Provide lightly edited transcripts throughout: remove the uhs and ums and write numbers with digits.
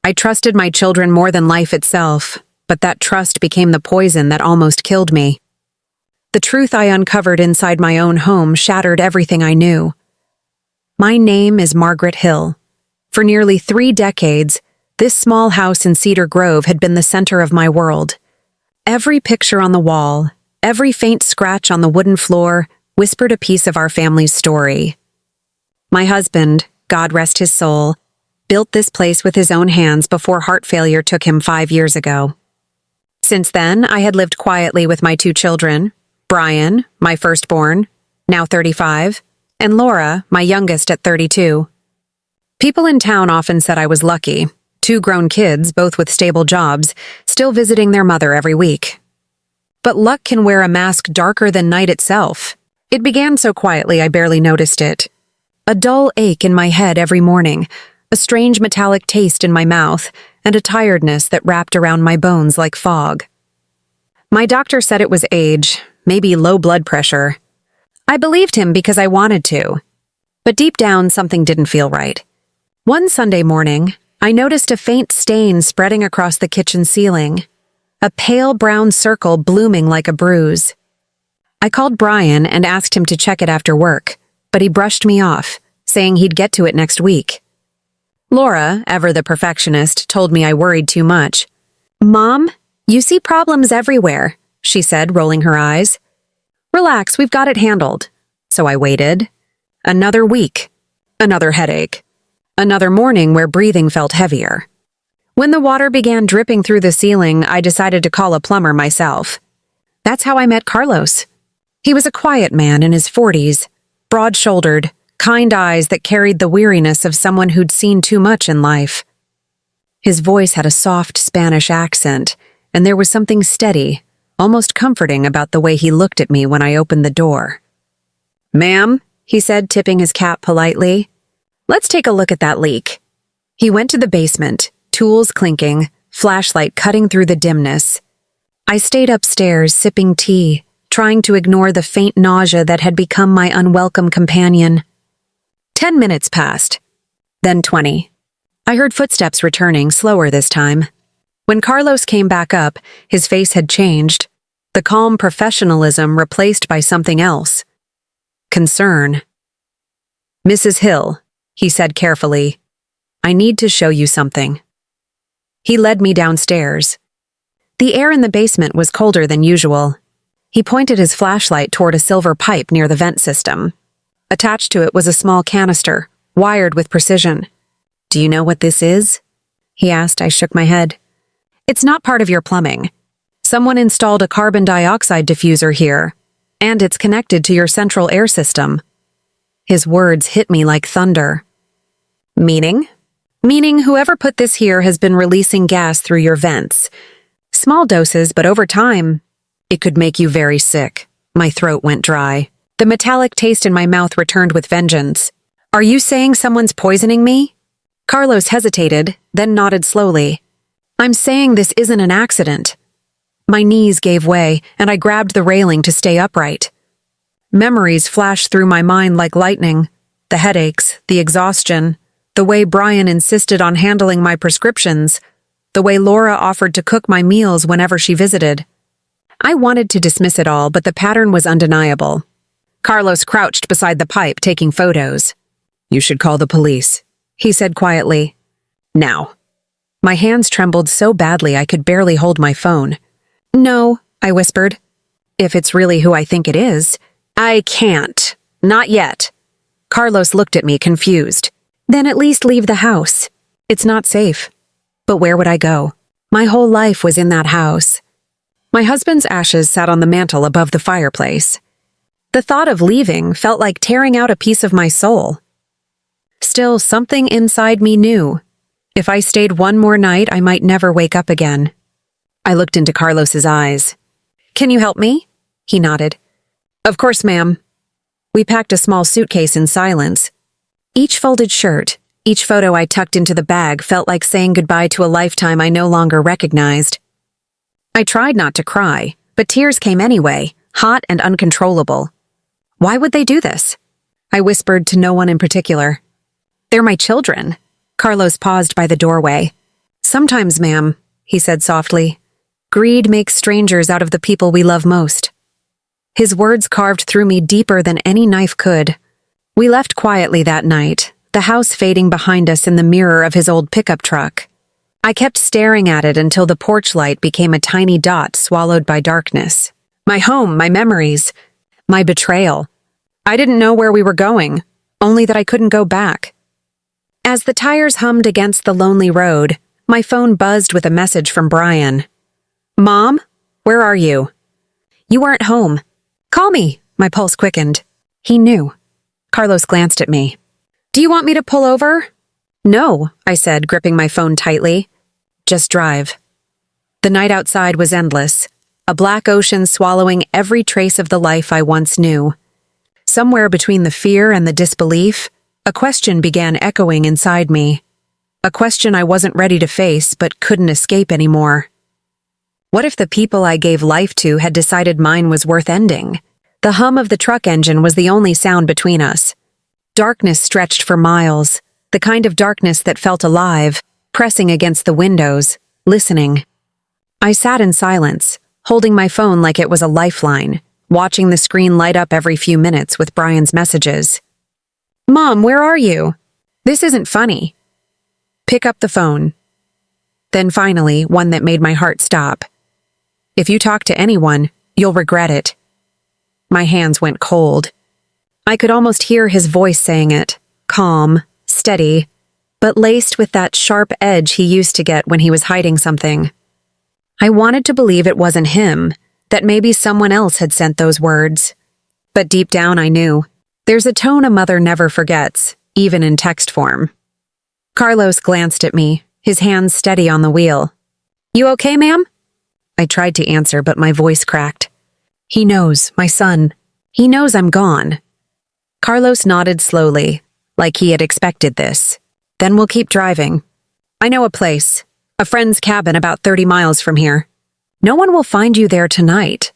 I trusted my children more than life itself, but that trust became the poison that almost killed me. The truth I uncovered inside my own home shattered everything I knew. My name is Margaret Hill. For nearly 3 decades, this small house in Cedar Grove had been the center of my world. Every picture on the wall, every faint scratch on the wooden floor, whispered a piece of our family's story. My husband, God rest his soul, built this place with his own hands before heart failure took him 5 years ago. Since then, I had lived quietly with my 2 children, Brian, my firstborn, now 35, and Laura, my youngest at 32. People in town often said I was lucky, 2 grown kids, both with stable jobs, still visiting their mother every week. But luck can wear a mask darker than night itself. It began so quietly I barely noticed it. A dull ache in my head every morning, a strange metallic taste in my mouth, and a tiredness that wrapped around my bones like fog. My doctor said it was age, maybe low blood pressure. I believed him because I wanted to. But deep down, something didn't feel right. One Sunday morning, I noticed a faint stain spreading across the kitchen ceiling, a pale brown circle blooming like a bruise. I called Brian and asked him to check it after work, but he brushed me off, saying he'd get to it next week. Laura, ever the perfectionist, told me I worried too much. "Mom, you see problems everywhere," she said, rolling her eyes. "Relax, we've got it handled." So I waited. Another week. Another headache. Another morning where breathing felt heavier. When the water began dripping through the ceiling, I decided to call a plumber myself. That's how I met Carlos. He was a quiet man in his 40s, broad-shouldered, kind eyes that carried the weariness of someone who'd seen too much in life. His voice had a soft Spanish accent, and there was something steady, almost comforting about the way he looked at me when I opened the door. "Ma'am," he said, tipping his cap politely, "let's take a look at that leak." He went to the basement, tools clinking, flashlight cutting through the dimness. I stayed upstairs, sipping tea, trying to ignore the faint nausea that had become my unwelcome companion. 10 minutes passed, then 20. I heard footsteps returning, slower this time. When Carlos came back up, his face had changed, the calm professionalism replaced by something else. Concern. "Mrs. Hill," he said carefully, "I need to show you something." He led me downstairs. The air in the basement was colder than usual. He pointed his flashlight toward a silver pipe near the vent system. Attached to it was a small canister, wired with precision. "Do you know what this is?" he asked. I shook my head. "It's not part of your plumbing. Someone installed a carbon dioxide diffuser here, and it's connected to your central air system." His words hit me like thunder. "Meaning?" "Meaning whoever put this here has been releasing gas through your vents. Small doses, but over time, it could make you very sick." My throat went dry. The metallic taste in my mouth returned with vengeance. "Are you saying someone's poisoning me?" Carlos hesitated, then nodded slowly. "I'm saying this isn't an accident." My knees gave way, and I grabbed the railing to stay upright. Memories flashed through my mind like lightning. The headaches, the exhaustion, the way Brian insisted on handling my prescriptions, the way Laura offered to cook my meals whenever she visited. I wanted to dismiss it all, but the pattern was undeniable. Carlos crouched beside the pipe, taking photos. "You should call the police," he said quietly. "Now." My hands trembled so badly I could barely hold my phone. "No," I whispered. "If it's really who I think it is." "I can't. Not yet." Carlos looked at me, confused. "Then at least leave the house. It's not safe." But where would I go? My whole life was in that house. My husband's ashes sat on the mantel above the fireplace. The thought of leaving felt like tearing out a piece of my soul. Still, something inside me knew. If I stayed one more night, I might never wake up again. I looked into Carlos's eyes. "Can you help me?" He nodded. "Of course, ma'am." We packed a small suitcase in silence. Each folded shirt, each photo I tucked into the bag felt like saying goodbye to a lifetime I no longer recognized. I tried not to cry, but tears came anyway, hot and uncontrollable. Why would they do this? I whispered to no one in particular. "They're my children." Carlos paused by the doorway. Sometimes, ma'am, he said softly. Greed makes strangers out of the people we love most. His words carved through me deeper than any knife could. We left quietly that night, the house fading behind us in the mirror of his old pickup truck. I kept staring at it until the porch light became a tiny dot swallowed by darkness. My home, my memories, my betrayal. I didn't know where we were going, only that I couldn't go back. As the tires hummed against the lonely road, my phone buzzed with a message from Brian. Mom, where are you? You aren't home. Call me, my pulse quickened. He knew. Carlos glanced at me. Do you want me to pull over? No, I said, gripping my phone tightly. Just drive. The night outside was endless, a black ocean swallowing every trace of the life I once knew. Somewhere between the fear and the disbelief, a question began echoing inside me. A question I wasn't ready to face but couldn't escape anymore. What if the people I gave life to had decided mine was worth ending? The hum of the truck engine was the only sound between us. Darkness stretched for miles, the kind of darkness that felt alive, pressing against the windows, listening. I sat in silence, holding my phone like it was a lifeline, watching the screen light up every few minutes with Brian's messages. Mom, where are you? This isn't funny. Pick up the phone. Then finally, one that made my heart stop. If you talk to anyone, you'll regret it. My hands went cold. I could almost hear his voice saying it, calm, steady, but laced with that sharp edge he used to get when he was hiding something. I wanted to believe it wasn't him, that maybe someone else had sent those words. But deep down I knew. There's a tone a mother never forgets, even in text form. Carlos glanced at me, his hands steady on the wheel. You okay, ma'am? I tried to answer, but my voice cracked. He knows, my son. He knows I'm gone. Carlos nodded slowly, like he had expected this. Then we'll keep driving. I know a place, a friend's cabin about 30 miles from here. No one will find you there tonight.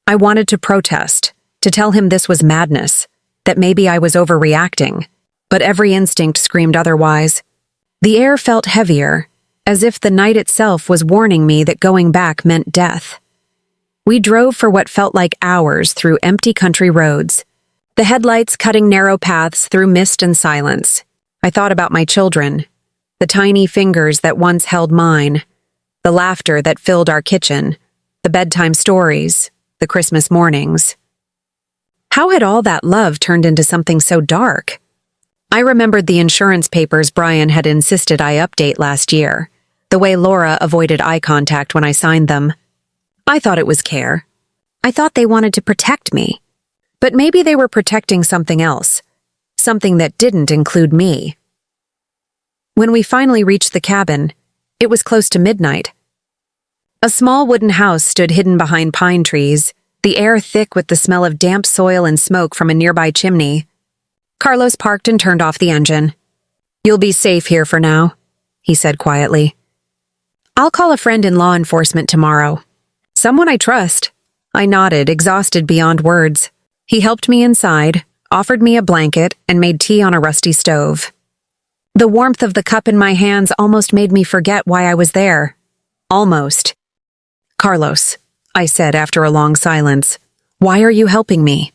I wanted to protest, to tell him this was madness, that maybe I was overreacting, but every instinct screamed otherwise. The air felt heavier, as if the night itself was warning me that going back meant death. We drove for what felt like hours through empty country roads, the headlights cutting narrow paths through mist and silence. I thought about my children, the tiny fingers that once held mine, the laughter that filled our kitchen, the bedtime stories, the Christmas mornings. How had all that love turned into something so dark? I remembered the insurance papers Brian had insisted I update last year, the way Laura avoided eye contact when I signed them. I thought it was care. I thought they wanted to protect me. But maybe they were protecting something else, something that didn't include me. When we finally reached the cabin, it was close to midnight. A small wooden house stood hidden behind pine trees, the air thick with the smell of damp soil and smoke from a nearby chimney. Carlos parked and turned off the engine. You'll be safe here for now, he said quietly. I'll call a friend in law enforcement tomorrow. Someone I trust. I nodded, exhausted beyond words. He helped me inside, offered me a blanket, and made tea on a rusty stove. The warmth of the cup in my hands almost made me forget why I was there. Almost. Carlos, I said after a long silence, why are you helping me?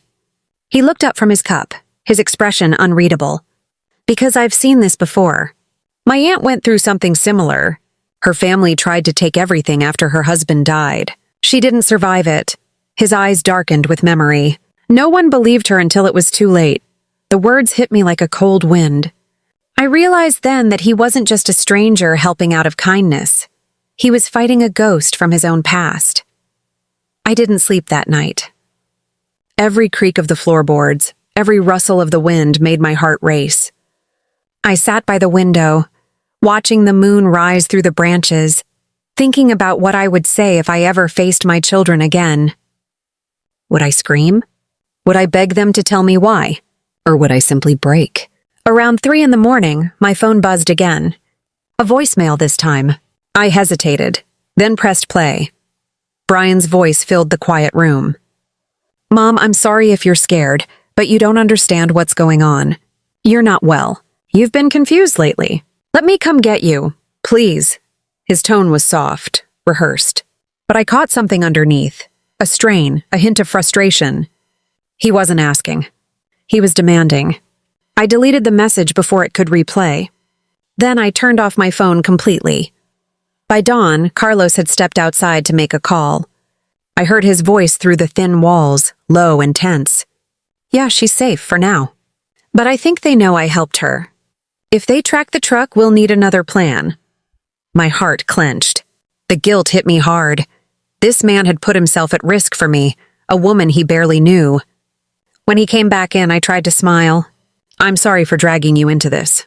He looked up from his cup, his expression unreadable. Because I've seen this before. My aunt went through something similar. Her family tried to take everything after her husband died. She didn't survive it. His eyes darkened with memory. No one believed her until it was too late. The words hit me like a cold wind. I realized then that he wasn't just a stranger helping out of kindness. He was fighting a ghost from his own past. I didn't sleep that night. Every creak of the floorboards, every rustle of the wind made my heart race. I sat by the window, watching the moon rise through the branches, thinking about what I would say if I ever faced my children again. Would I scream? Would I beg them to tell me why? Or would I simply break? Around 3 a.m, my phone buzzed again. A voicemail this time. I hesitated, then pressed play. Brian's voice filled the quiet room. Mom, I'm sorry if you're scared, but you don't understand what's going on. You're not well. You've been confused lately. Let me come get you, please. His tone was soft, rehearsed. But I caught something underneath. A strain, a hint of frustration. He wasn't asking. He was demanding. I deleted the message before it could replay. Then I turned off my phone completely. By dawn, Carlos had stepped outside to make a call. I heard his voice through the thin walls, low and tense. Yeah, she's safe for now. But I think they know I helped her. If they track the truck, we'll need another plan. My heart clenched. The guilt hit me hard. This man had put himself at risk for me, a woman he barely knew. When he came back in, I tried to smile. I'm sorry for dragging you into this.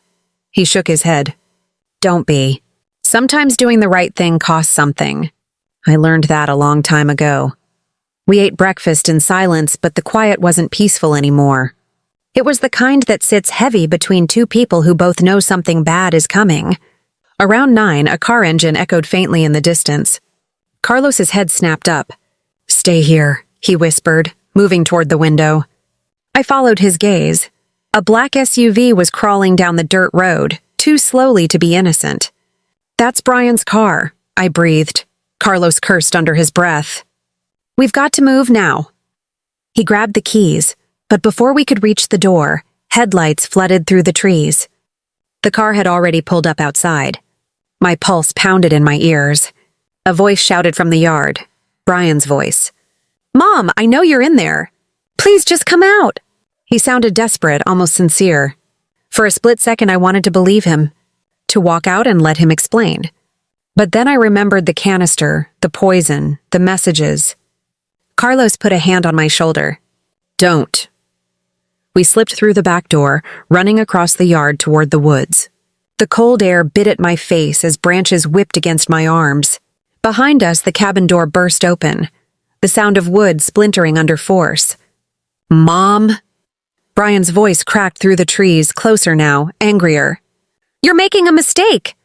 He shook his head. Don't be. Sometimes doing the right thing costs something. I learned that a long time ago. We ate breakfast in silence, but the quiet wasn't peaceful anymore. It was the kind that sits heavy between two people who both know something bad is coming. Around 9, a car engine echoed faintly in the distance. Carlos's head snapped up. Stay here, he whispered, moving toward the window. I followed his gaze. A black SUV was crawling down the dirt road, too slowly to be innocent. That's Brian's car, I breathed. Carlos cursed under his breath. We've got to move now. He grabbed the keys, but before we could reach the door, headlights flooded through the trees. The car had already pulled up outside. My pulse pounded in my ears. A voice shouted from the yard, Brian's voice. Mom, I know you're in there. Please just come out. He sounded desperate, almost sincere. For a split second, I wanted to believe him, to walk out and let him explain. But then I remembered the canister, the poison, the messages. Carlos put a hand on my shoulder. Don't. We slipped through the back door, running across the yard toward the woods. The cold air bit at my face as branches whipped against my arms. Behind us, the cabin door burst open, the sound of wood splintering under force. Mom? Brian's voice cracked through the trees, closer now, angrier. You're making a mistake!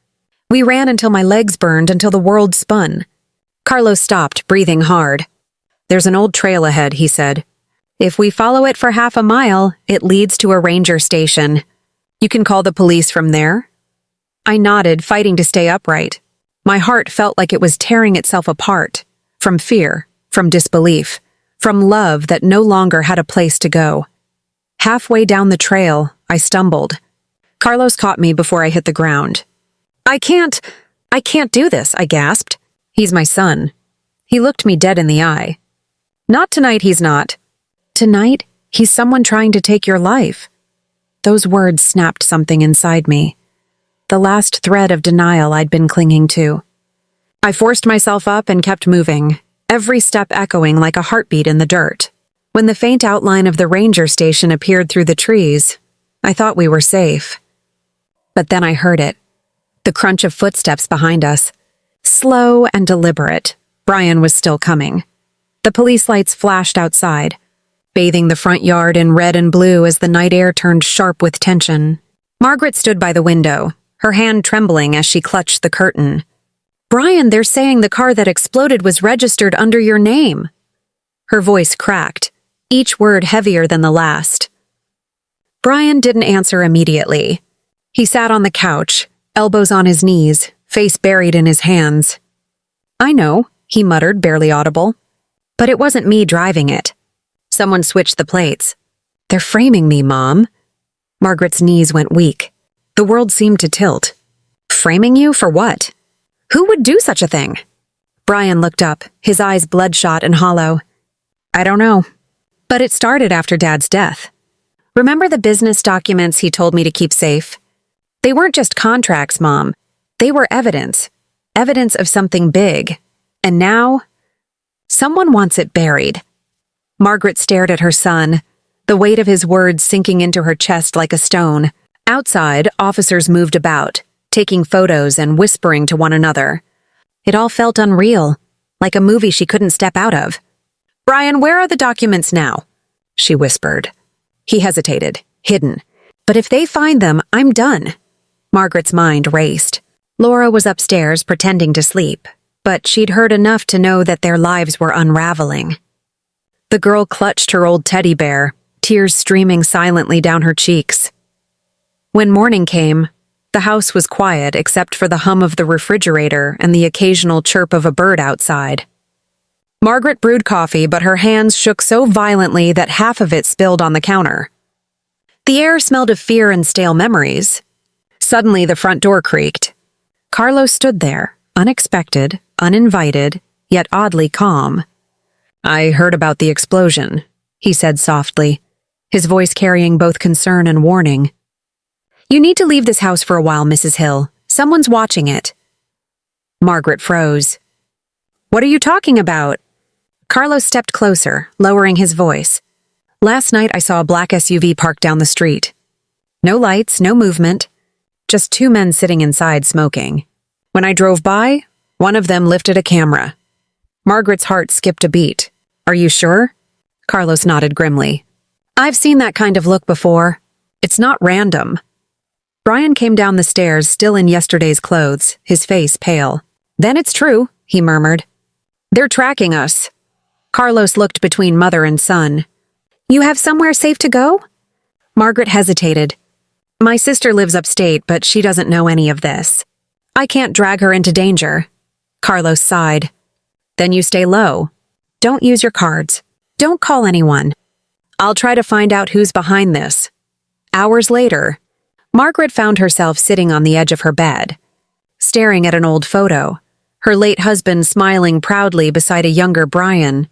We ran until my legs burned, until the world spun. Carlos stopped, breathing hard. There's an old trail ahead, he said. If we follow it for half a mile, it leads to a ranger station. You can call the police from there? I nodded, fighting to stay upright. My heart felt like it was tearing itself apart. From fear, from disbelief, from love that no longer had a place to go. Halfway down the trail, I stumbled. Carlos caught me before I hit the ground. I can't do this, I gasped. He's my son. He looked me dead in the eye. Not tonight, he's not. Tonight, he's someone trying to take your life. Those words snapped something inside me. The last thread of denial I'd been clinging to. I forced myself up and kept moving, every step echoing like a heartbeat in the dirt. When the faint outline of the ranger station appeared through the trees, I thought we were safe. But then I heard it. The crunch of footsteps behind us. Slow and deliberate, Brian was still coming. The police lights flashed outside, bathing the front yard in red and blue as the night air turned sharp with tension. Margaret stood by the window, her hand trembling as she clutched the curtain. Brian, they're saying the car that exploded was registered under your name. Her voice cracked, each word heavier than the last. Brian didn't answer immediately. He sat on the couch, elbows on his knees, face buried in his hands. I know, he muttered, barely audible. But it wasn't me driving it. Someone switched the plates. They're framing me, Mom. Margaret's knees went weak. The world seemed to tilt. Framing you for what? Who would do such a thing? Brian looked up, his eyes bloodshot and hollow. I don't know. But it started after Dad's death. Remember the business documents he told me to keep safe? They weren't just contracts, Mom. They were evidence. Evidence of something big. And now, someone wants it buried. Margaret stared at her son, the weight of his words sinking into her chest like a stone. Outside, officers moved about, taking photos and whispering to one another. It all felt unreal, like a movie she couldn't step out of. Brian, where are the documents now? She whispered. He hesitated, hidden. But if they find them, I'm done. Margaret's mind raced. Laura was upstairs pretending to sleep, but she'd heard enough to know that their lives were unraveling. The girl clutched her old teddy bear, tears streaming silently down her cheeks. When morning came, The house was quiet except for the hum of the refrigerator and the occasional chirp of a bird outside. Margaret brewed coffee, but her hands shook so violently that half of it spilled on the counter. The air smelled of fear and stale memories. Suddenly, the front door creaked. Carlos stood there, unexpected, uninvited, yet oddly calm. "I heard about the explosion," he said softly, his voice carrying both concern and warning. "You need to leave this house for a while, Mrs. Hill. Someone's watching it." Margaret froze. "What are you talking about?" Carlos stepped closer, lowering his voice. "Last night I saw a black SUV parked down the street. No lights, no movement. Just two men sitting inside smoking. When I drove by, one of them lifted a camera." Margaret's heart skipped a beat. "Are you sure?" Carlos nodded grimly. "I've seen that kind of look before. It's not random." Brian came down the stairs, still in yesterday's clothes, his face pale. "Then it's true," he murmured. "They're tracking us." Carlos looked between mother and son. "You have somewhere safe to go?" Margaret hesitated. "My sister lives upstate, but she doesn't know any of this. I can't drag her into danger." Carlos sighed. "Then you stay low. Don't use your cards. Don't call anyone. I'll try to find out who's behind this." Hours later, Margaret found herself sitting on the edge of her bed, staring at an old photo, her late husband smiling proudly beside a younger Brian.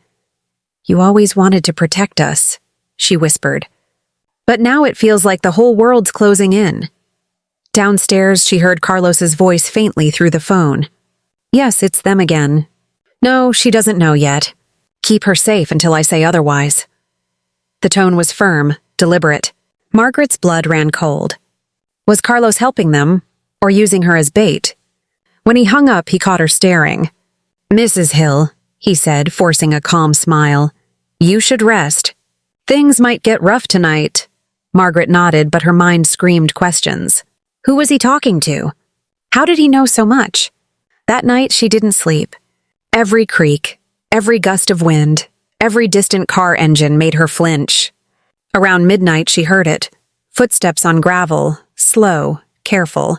"You always wanted to protect us," she whispered. "But now it feels like the whole world's closing in." Downstairs, she heard Carlos's voice faintly through the phone. "Yes, it's them again. No, she doesn't know yet. Keep her safe until I say otherwise." The tone was firm, deliberate. Margaret's blood ran cold. Was Carlos helping them, or using her as bait? When he hung up, he caught her staring. "Mrs. Hill," he said, forcing a calm smile, "you should rest. Things might get rough tonight." Margaret nodded, but her mind screamed questions. Who was he talking to? How did he know so much? That night, she didn't sleep. Every creak, every gust of wind, every distant car engine made her flinch. Around midnight, she heard it. Footsteps on gravel, slow, careful.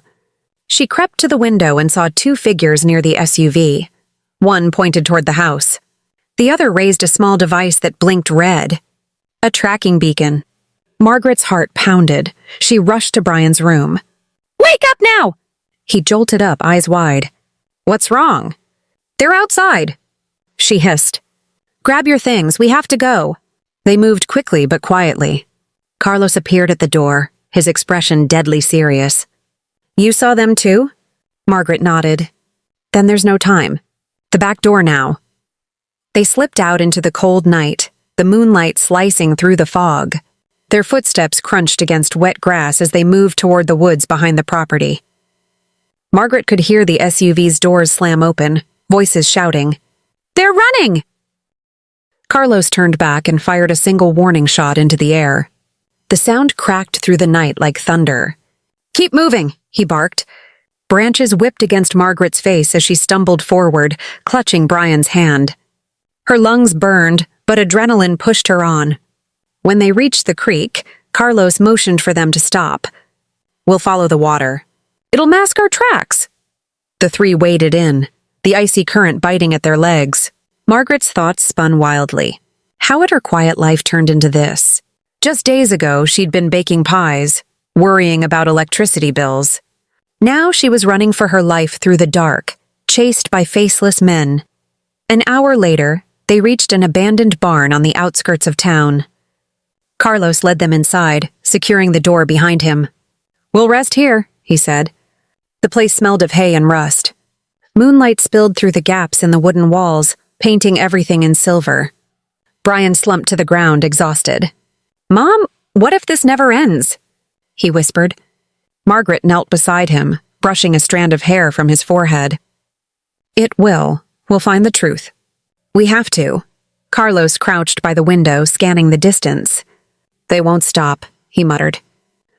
She crept to the window and saw two figures near the SUV. One pointed toward the house. The other raised a small device that blinked red. A tracking beacon. Margaret's heart pounded. She rushed to Brian's room. "Wake up now!" He jolted up, eyes wide. "What's wrong?" "They're outside," she hissed. "Grab your things, we have to go." They moved quickly but quietly. Carlos appeared at the door, his expression deadly serious. "You saw them too?" Margaret nodded. "Then there's no time. The back door now." They slipped out into the cold night, the moonlight slicing through the fog. Their footsteps crunched against wet grass as they moved toward the woods behind the property. Margaret could hear the SUV's doors slam open, voices shouting, "They're running!" Carlos turned back and fired a single warning shot into the air. The sound cracked through the night like thunder. "Keep moving," he barked. Branches whipped against Margaret's face as she stumbled forward, clutching Brian's hand. Her lungs burned, but adrenaline pushed her on. When they reached the creek, Carlos motioned for them to stop. "We'll follow the water. It'll mask our tracks." The three waded in, the icy current biting at their legs. Margaret's thoughts spun wildly. How had her quiet life turned into this? Just days ago, she'd been baking pies, worrying about electricity bills. Now she was running for her life through the dark, chased by faceless men. An hour later, they reached an abandoned barn on the outskirts of town. Carlos led them inside, securing the door behind him. "We'll rest here," he said. The place smelled of hay and rust. Moonlight spilled through the gaps in the wooden walls, painting everything in silver. Brian slumped to the ground, exhausted. "Mom, what if this never ends?" he whispered. Margaret knelt beside him, brushing a strand of hair from his forehead. "It will. We'll find the truth. We have to." Carlos crouched by the window, scanning the distance. "They won't stop," he muttered.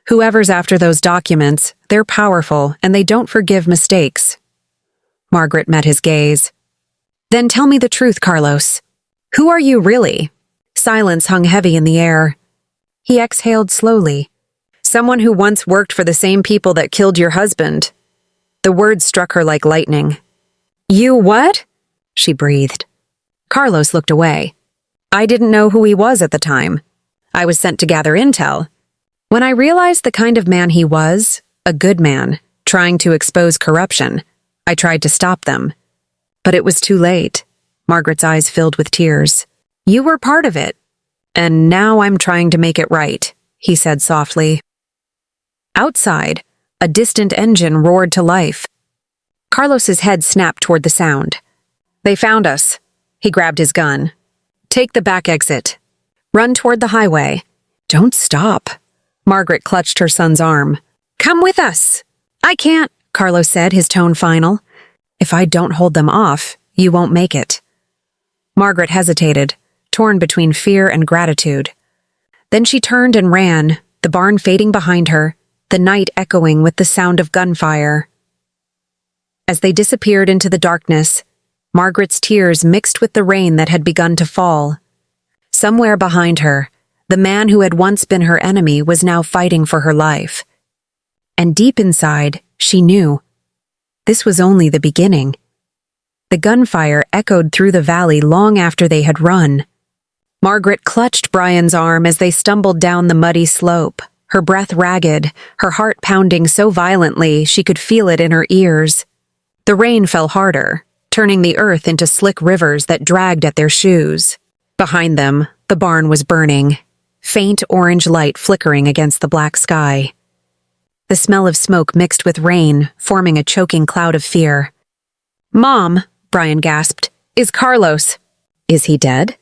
"Whoever's after those documents, they're powerful, and they don't forgive mistakes." Margaret met his gaze. "Then tell me the truth, Carlos. Who are you really?" Silence hung heavy in the air. He exhaled slowly. Someone who once worked for the same people that killed your husband. The words struck her like lightning. You what? She breathed. Carlos looked away. I didn't know who he was at the time. I was sent to gather intel. When I realized the kind of man he was, a good man, trying to expose corruption, I tried to stop them. But it was too late. Margaret's eyes filled with tears. You were part of it. And now I'm trying to make it right, he said softly. Outside, a distant engine roared to life. Carlos's head snapped toward the sound. They found us. He grabbed his gun. Take the back exit. Run toward the highway. Don't stop. Margaret clutched her son's arm. Come with us. I can't, Carlos said, his tone final. If I don't hold them off, you won't make it. Margaret hesitated, torn between fear and gratitude. Then she turned and ran, the barn fading behind her, the night echoing with the sound of gunfire. As they disappeared into the darkness, Margaret's tears mixed with the rain that had begun to fall. Somewhere behind her, the man who had once been her enemy was now fighting for her life. And deep inside, she knew. This was only the beginning. The gunfire echoed through the valley long after they had run. Margaret clutched Brian's arm as they stumbled down the muddy slope, her breath ragged, her heart pounding so violently she could feel it in her ears. The rain fell harder, turning the earth into slick rivers that dragged at their shoes. Behind them, the barn was burning, faint orange light flickering against the black sky. The smell of smoke mixed with rain, forming a choking cloud of fear. Mom, Brian gasped, is Carlos. Is he dead?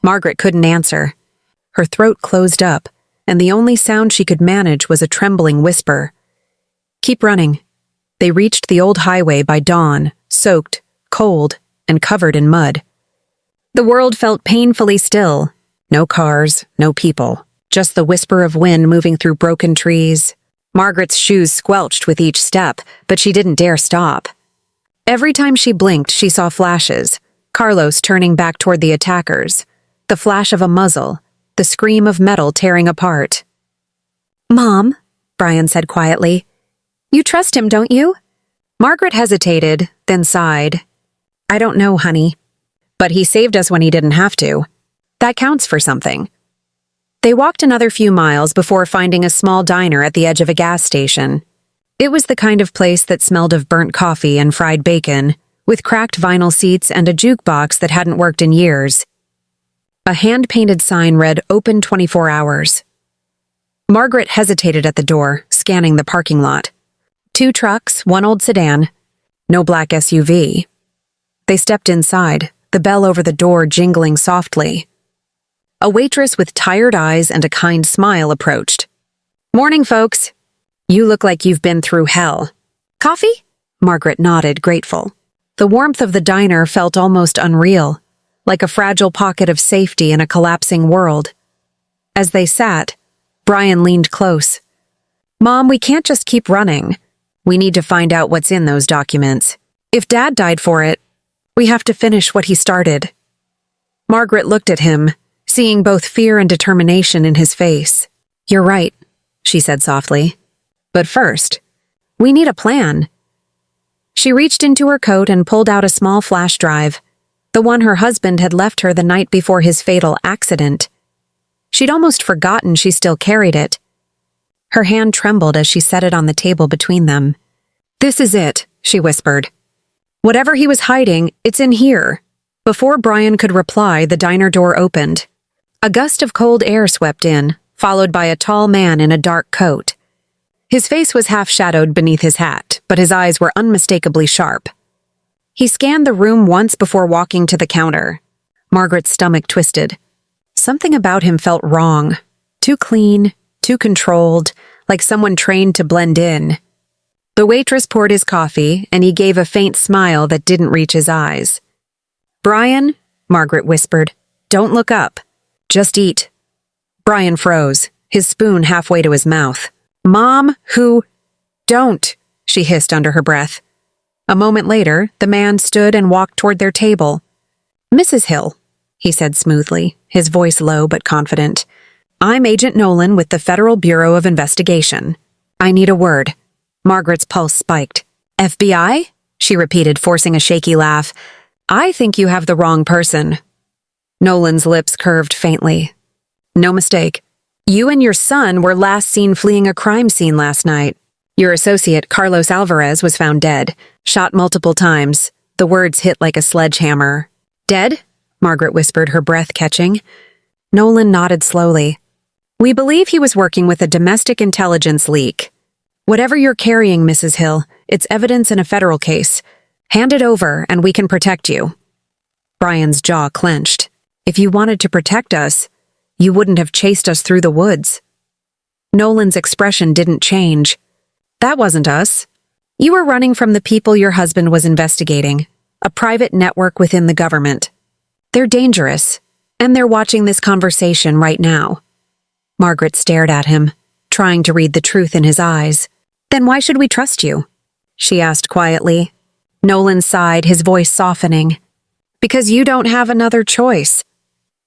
Margaret couldn't answer. Her throat closed up, and the only sound she could manage was a trembling whisper. Keep running. They reached the old highway by dawn, soaked, cold, and covered in mud. The world felt painfully still. No cars, no people, just the whisper of wind moving through broken trees. Margaret's shoes squelched with each step, but she didn't dare stop. Every time she blinked, she saw flashes, Carlos turning back toward the attackers, the flash of a muzzle, the scream of metal tearing apart. Mom, Brian said quietly, you trust him, don't you? Margaret hesitated, then sighed. I don't know, honey. But he saved us when he didn't have to. That counts for something. They walked another few miles before finding a small diner at the edge of a gas station. It was the kind of place that smelled of burnt coffee and fried bacon, with cracked vinyl seats and a jukebox that hadn't worked in years. A hand-painted sign read, Open 24 hours. Margaret hesitated at the door, scanning the parking lot. 2 trucks, 1 old sedan. No black SUV. They stepped inside, the bell over the door jingling softly. A waitress with tired eyes and a kind smile approached. Morning, folks. You look like you've been through hell. Coffee? Margaret nodded, grateful. The warmth of the diner felt almost unreal, like a fragile pocket of safety in a collapsing world. As they sat, Brian leaned close. Mom, we can't just keep running. We need to find out what's in those documents. If Dad died for it, we have to finish what he started. Margaret looked at him, seeing both fear and determination in his face. You're right, she said softly. But first, we need a plan. She reached into her coat and pulled out a small flash drive, the one her husband had left her the night before his fatal accident. She'd almost forgotten she still carried it. Her hand trembled as she set it on the table between them. This is it, she whispered. Whatever he was hiding, it's in here. Before Brian could reply, the diner door opened. A gust of cold air swept in, followed by a tall man in a dark coat. His face was half-shadowed beneath his hat, but his eyes were unmistakably sharp. He scanned the room once before walking to the counter. Margaret's stomach twisted. Something about him felt wrong. Too clean, too controlled, like someone trained to blend in. The waitress poured his coffee, and he gave a faint smile that didn't reach his eyes. Brian, Margaret whispered, don't look up. Just eat. Brian froze, his spoon halfway to his mouth. Mom, who? Don't, she hissed under her breath. A moment later, the man stood and walked toward their table. Mrs. Hill, he said smoothly, his voice low but confident. I'm Agent Nolan with the Federal Bureau of Investigation. I need a word. Margaret's pulse spiked. FBI? She repeated, forcing a shaky laugh. I think you have the wrong person. Nolan's lips curved faintly. No mistake. You and your son were last seen fleeing a crime scene last night. Your associate, Carlos Alvarez, was found dead, shot multiple times. The words hit like a sledgehammer. Dead? Margaret whispered, her breath catching. Nolan nodded slowly. We believe he was working with a domestic intelligence leak. Whatever you're carrying, Mrs. Hill, it's evidence in a federal case. Hand it over and we can protect you. Brian's jaw clenched. If you wanted to protect us, you wouldn't have chased us through the woods. Nolan's expression didn't change. That wasn't us. You were running from the people your husband was investigating, a private network within the government. They're dangerous, and they're watching this conversation right now. Margaret stared at him, trying to read the truth in his eyes. Then why should we trust you? She asked quietly. Nolan sighed, his voice softening. Because you don't have another choice.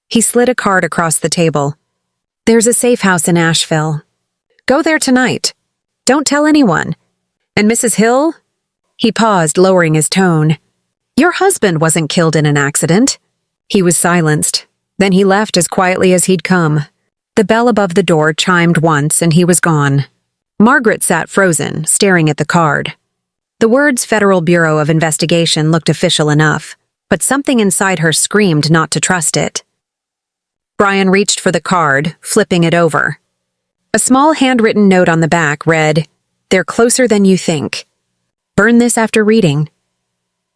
He slid a card across the table. There's a safe house in Asheville. Go there tonight. Don't tell anyone. And Mrs. Hill? He paused, lowering his tone. Your husband wasn't killed in an accident. He was silenced. Then he left as quietly as he'd come. The bell above the door chimed once and he was gone. Margaret sat frozen, staring at the card. The words Federal Bureau of Investigation looked official enough, but something inside her screamed not to trust it. Brian reached for the card, flipping it over. A small handwritten note on the back read, They're closer than you think. Burn this after reading.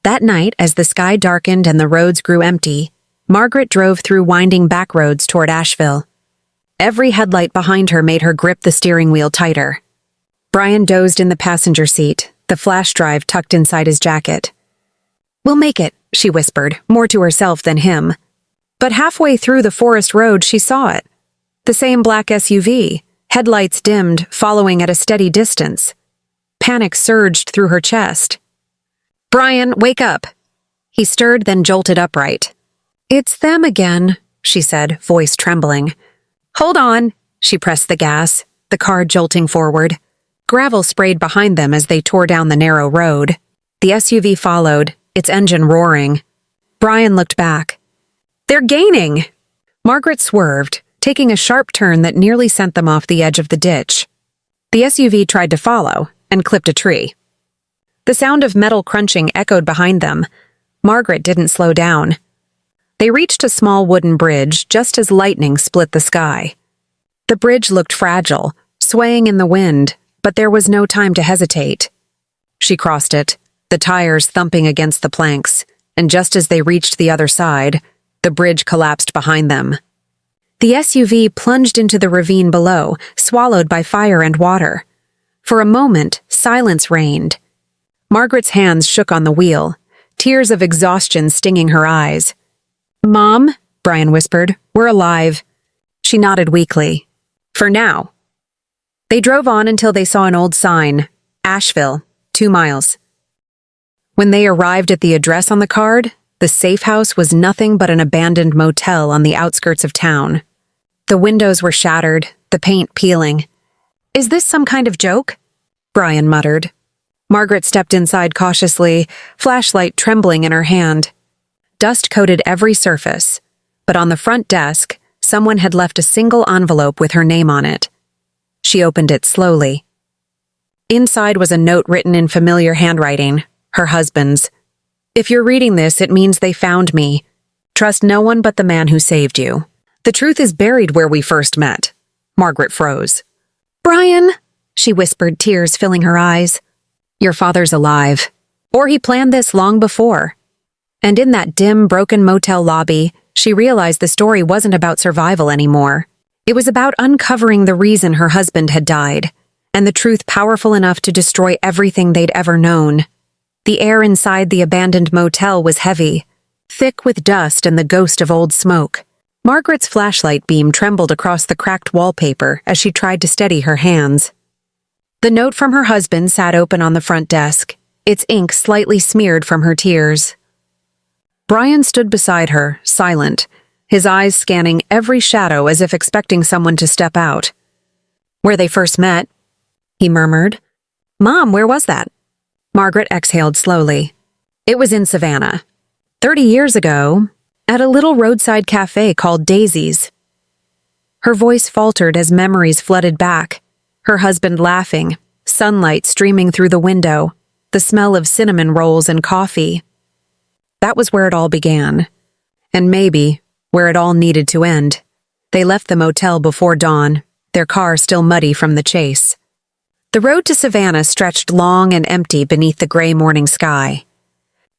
That night, as the sky darkened and the roads grew empty, Margaret drove through winding back roads toward Asheville. Every headlight behind her made her grip the steering wheel tighter. Brian dozed in the passenger seat, the flash drive tucked inside his jacket. We'll make it, she whispered, more to herself than him. But halfway through the forest road, she saw it. The same black SUV, headlights dimmed, following at a steady distance. Panic surged through her chest. Brian, wake up. He stirred, then jolted upright. It's them again, she said, voice trembling. Hold on. She pressed the gas, the car jolting forward. Gravel sprayed behind them as they tore down the narrow road. The SUV followed, its engine roaring. Brian looked back. They're gaining! Margaret swerved, taking a sharp turn that nearly sent them off the edge of the ditch. The SUV tried to follow and clipped a tree. The sound of metal crunching echoed behind them. Margaret didn't slow down. They reached a small wooden bridge just as lightning split the sky. The bridge looked fragile, swaying in the wind, but there was no time to hesitate. She crossed it, the tires thumping against the planks, and just as they reached the other side, the bridge collapsed behind them. The SUV plunged into the ravine below, swallowed by fire and water. For a moment, silence reigned. Margaret's hands shook on the wheel, tears of exhaustion stinging her eyes. Mom, Brian whispered, we're alive. She nodded weakly. For now. They drove on until they saw an old sign, Asheville, 2 miles. When they arrived at the address on the card, the safe house was nothing but an abandoned motel on the outskirts of town. The windows were shattered, the paint peeling. Is this some kind of joke? Brian muttered. Margaret stepped inside cautiously, flashlight trembling in her hand. Dust coated every surface, but on the front desk, someone had left a single envelope with her name on it. She opened it slowly. Inside was a note written in familiar handwriting, her husband's. If you're reading this, it means they found me. Trust no one but the man who saved you. The truth is buried where we first met. Margaret froze. Brian, she whispered, tears filling her eyes. Your father's alive. Or he planned this long before. And in that dim, broken motel lobby, she realized the story wasn't about survival anymore. It was about uncovering the reason her husband had died, and the truth powerful enough to destroy everything they'd ever known. The air inside the abandoned motel was heavy, thick with dust and the ghost of old smoke. Margaret's flashlight beam trembled across the cracked wallpaper as she tried to steady her hands. The note from her husband sat open on the front desk, its ink slightly smeared from her tears. Brian stood beside her, silent, his eyes scanning every shadow as if expecting someone to step out. "Where they first met," he murmured. "Mom, where was that?" Margaret exhaled slowly. "It was in Savannah. 30 years ago, at a little roadside cafe called Daisy's." Her voice faltered as memories flooded back, her husband laughing, sunlight streaming through the window, the smell of cinnamon rolls and coffee. That was where it all began. And maybe where it all needed to end. They left the motel before dawn, their car still muddy from the chase. The road to Savannah stretched long and empty beneath the gray morning sky.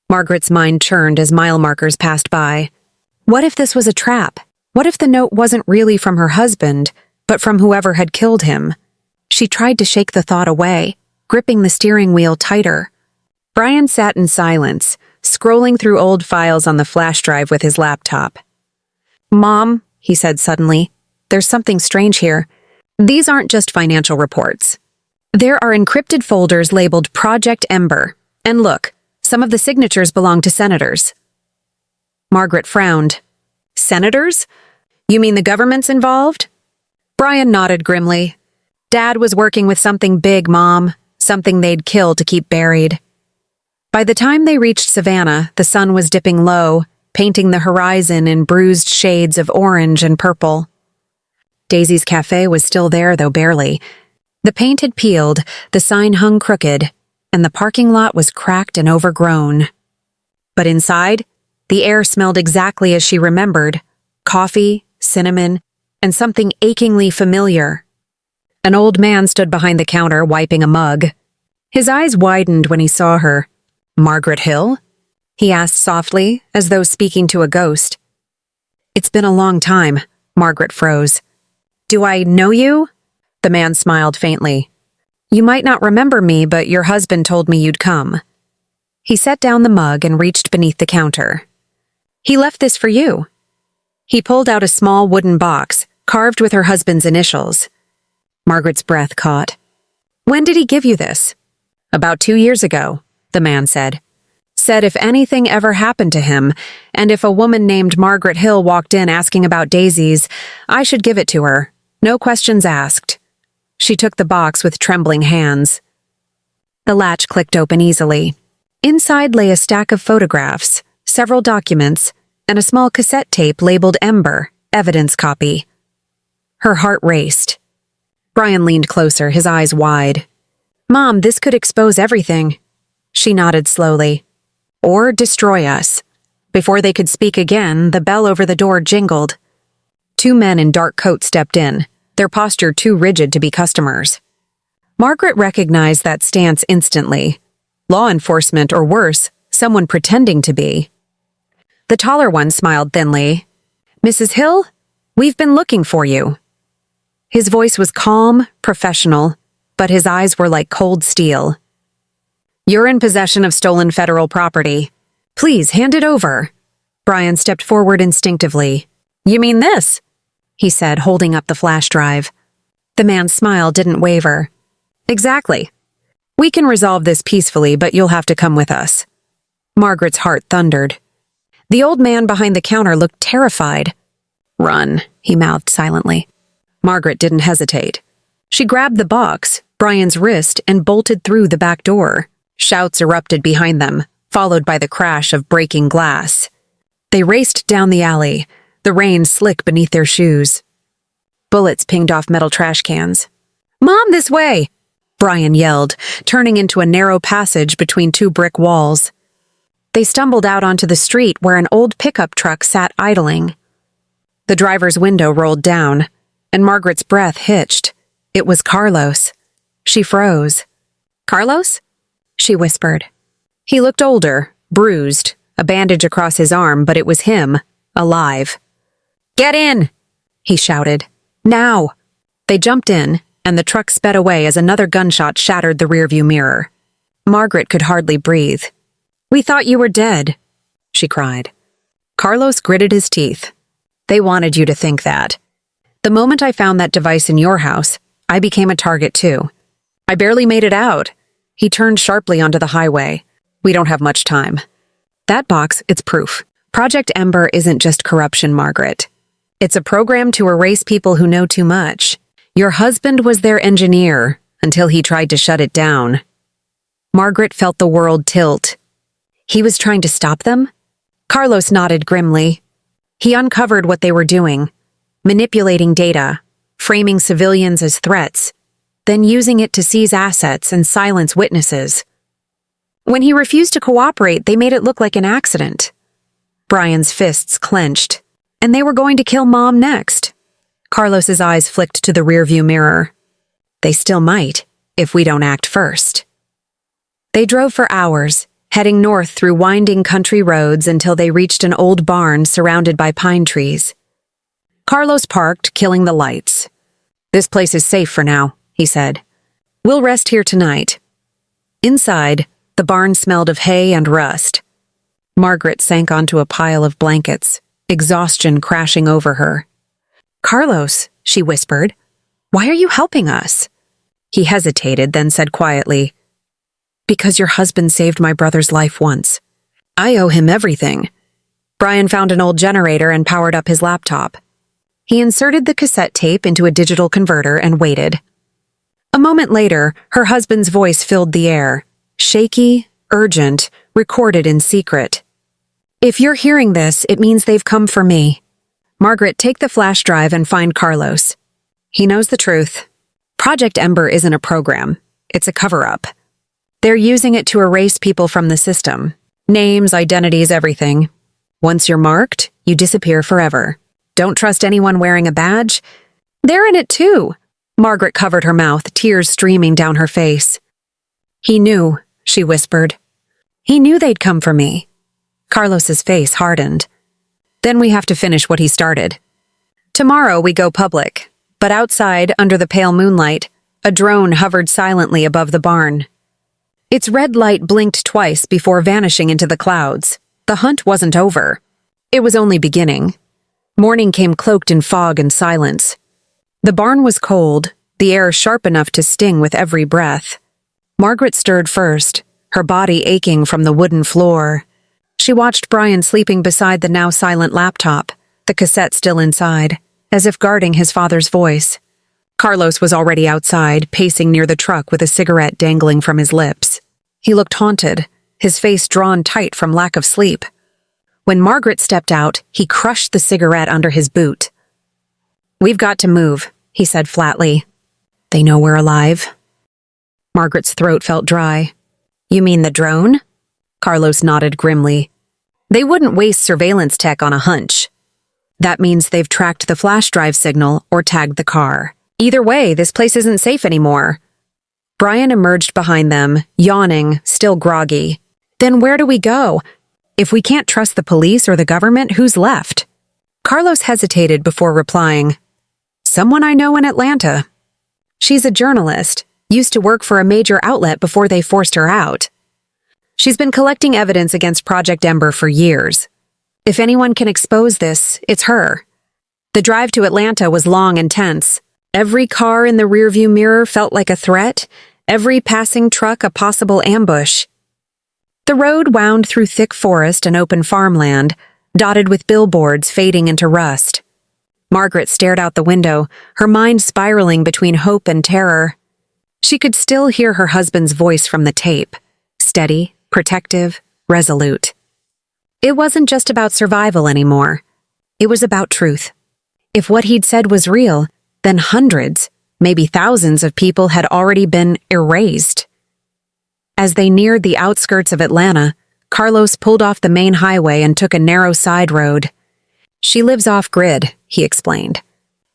Margaret's mind churned as mile markers passed by. What if this was a trap? What if the note wasn't really from her husband, but from whoever had killed him? She tried to shake the thought away, gripping the steering wheel tighter. Brian sat in silence, scrolling through old files on the flash drive with his laptop. "Mom," he said suddenly, "there's something strange here. These aren't just financial reports. There are encrypted folders labeled Project Ember. And look, some of the signatures belong to senators." Margaret frowned. "Senators? You mean the government's involved?" Brian nodded grimly. "Dad was working with something big, Mom, something they'd kill to keep buried." By the time they reached Savannah, the sun was dipping low, painting the horizon in bruised shades of orange and purple. Daisy's cafe was still there, though barely. The paint had peeled, the sign hung crooked, and the parking lot was cracked and overgrown. But inside, the air smelled exactly as she remembered: coffee, cinnamon, and something achingly familiar. An old man stood behind the counter, wiping a mug. His eyes widened when he saw her. "Margaret Hill?" he asked softly, as though speaking to a ghost. "It's been a long time," Margaret froze. "Do I know you?" The man smiled faintly. "You might not remember me, but your husband told me you'd come." He set down the mug and reached beneath the counter. "He left this for you." He pulled out a small wooden box, carved with her husband's initials. Margaret's breath caught. "When did he give you this?" "About 2 years ago," the man said. "Said if anything ever happened to him, and if a woman named Margaret Hill walked in asking about daisies, I should give it to her. No questions asked." She took the box with trembling hands. The latch clicked open easily. Inside lay a stack of photographs, several documents, and a small cassette tape labeled Ember, evidence copy. Her heart raced. Brian leaned closer, his eyes wide. "Mom, this could expose everything." She nodded slowly. "Or destroy us." Before they could speak again, the bell over the door jingled. 2 men in dark coats stepped in, their posture too rigid to be customers. Margaret recognized that stance instantly. Law enforcement, or worse, someone pretending to be. The taller one smiled thinly. "Mrs. Hill, we've been looking for you." His voice was calm, professional, but his eyes were like cold steel. "You're in possession of stolen federal property. Please hand it over." Brian stepped forward instinctively. "You mean this?" he said, holding up the flash drive. The man's smile didn't waver. "Exactly. We can resolve this peacefully, but you'll have to come with us." Margaret's heart thundered. The old man behind the counter looked terrified. "Run," he mouthed silently. Margaret didn't hesitate. She grabbed the box, Brian's wrist, and bolted through the back door. Shouts erupted behind them, followed by the crash of breaking glass. They raced down the alley, the rain slick beneath their shoes. Bullets pinged off metal trash cans. "Mom, this way!" Brian yelled, turning into a narrow passage between 2 brick walls. They stumbled out onto the street where an old pickup truck sat idling. The driver's window rolled down, and Margaret's breath hitched. It was Carlos. She froze. "Carlos?" she whispered. He looked older, bruised, a bandage across his arm, but it was him, alive. "Get in!" he shouted. "Now!" They jumped in, and the truck sped away as another gunshot shattered the rearview mirror. Margaret could hardly breathe. "We thought you were dead," she cried. Carlos gritted his teeth. "They wanted you to think that. The moment I found that device in your house, I became a target too. I barely made it out." He turned sharply onto the highway. "We don't have much time." "That box, it's proof. Project Ember isn't just corruption, Margaret. It's a program to erase people who know too much. Your husband was their engineer until he tried to shut it down. Margaret felt the world tilt. He was trying to stop them? Carlos nodded grimly. He uncovered what they were doing, manipulating data, framing civilians as threats, then using it to seize assets and silence witnesses. When he refused to cooperate, they made it look like an accident. Brian's fists clenched, and they were going to kill Mom next. Carlos's eyes flicked to the rearview mirror. They still might, if we don't act first. They drove for hours, heading north through winding country roads until they reached an old barn surrounded by pine trees. Carlos parked, killing the lights. "This place is safe for now," he said. "We'll rest here tonight." Inside, the barn smelled of hay and rust. Margaret sank onto a pile of blankets, exhaustion crashing over her. "Carlos," she whispered, "why are you helping us?" He hesitated, then said quietly, "Because your husband saved my brother's life once. I owe him everything." Brian found an old generator and powered up his laptop. He inserted the cassette tape into a digital converter and waited. A moment later, her husband's voice filled the air, shaky, urgent, recorded in secret. "If you're hearing this, it means they've come for me. Margaret, take the flash drive and find Carlos. He knows the truth. Project Ember isn't a program. It's a cover-up. They're using it to erase people from the system. Names, identities, everything. Once you're marked, you disappear forever. Don't trust anyone wearing a badge. They're in it too." Margaret covered her mouth, tears streaming down her face. "He knew," she whispered. "He knew they'd come for me." Carlos's face hardened. "Then we have to finish what he started. Tomorrow we go public, but outside, under the pale moonlight, a drone hovered silently above the barn. Its red light blinked twice before vanishing into the clouds. The hunt wasn't over. It was only beginning. Morning came cloaked in fog and silence. The barn was cold, the air sharp enough to sting with every breath. Margaret stirred first, her body aching from the wooden floor. She watched Brian sleeping beside the now silent laptop, the cassette still inside, as if guarding his father's voice. Carlos was already outside, pacing near the truck with a cigarette dangling from his lips. He looked haunted, his face drawn tight from lack of sleep. When Margaret stepped out, he crushed the cigarette under his boot. "We've got to move," he said flatly. "They know we're alive." Margaret's throat felt dry. "You mean the drone?" Carlos nodded grimly. "They wouldn't waste surveillance tech on a hunch. That means they've tracked the flash drive signal or tagged the car. Either way, this place isn't safe anymore." Brian emerged behind them, yawning, still groggy. "Then where do we go? If we can't trust the police or the government, who's left?" Carlos hesitated before replying. "Someone I know in Atlanta. She's a journalist, used to work for a major outlet before they forced her out. She's been collecting evidence against Project Ember for years. If anyone can expose this, it's her." The drive to Atlanta was long and tense. Every car in the rearview mirror felt like a threat, every passing truck a possible ambush. The road wound through thick forest and open farmland, dotted with billboards fading into rust. Margaret stared out the window, her mind spiraling between hope and terror. She could still hear her husband's voice from the tape, steady, protective, resolute. It wasn't just about survival anymore. It was about truth. If what he'd said was real, then hundreds, maybe thousands of people had already been erased. As they neared the outskirts of Atlanta, Carlos pulled off the main highway and took a narrow side road. "She lives off-grid," he explained.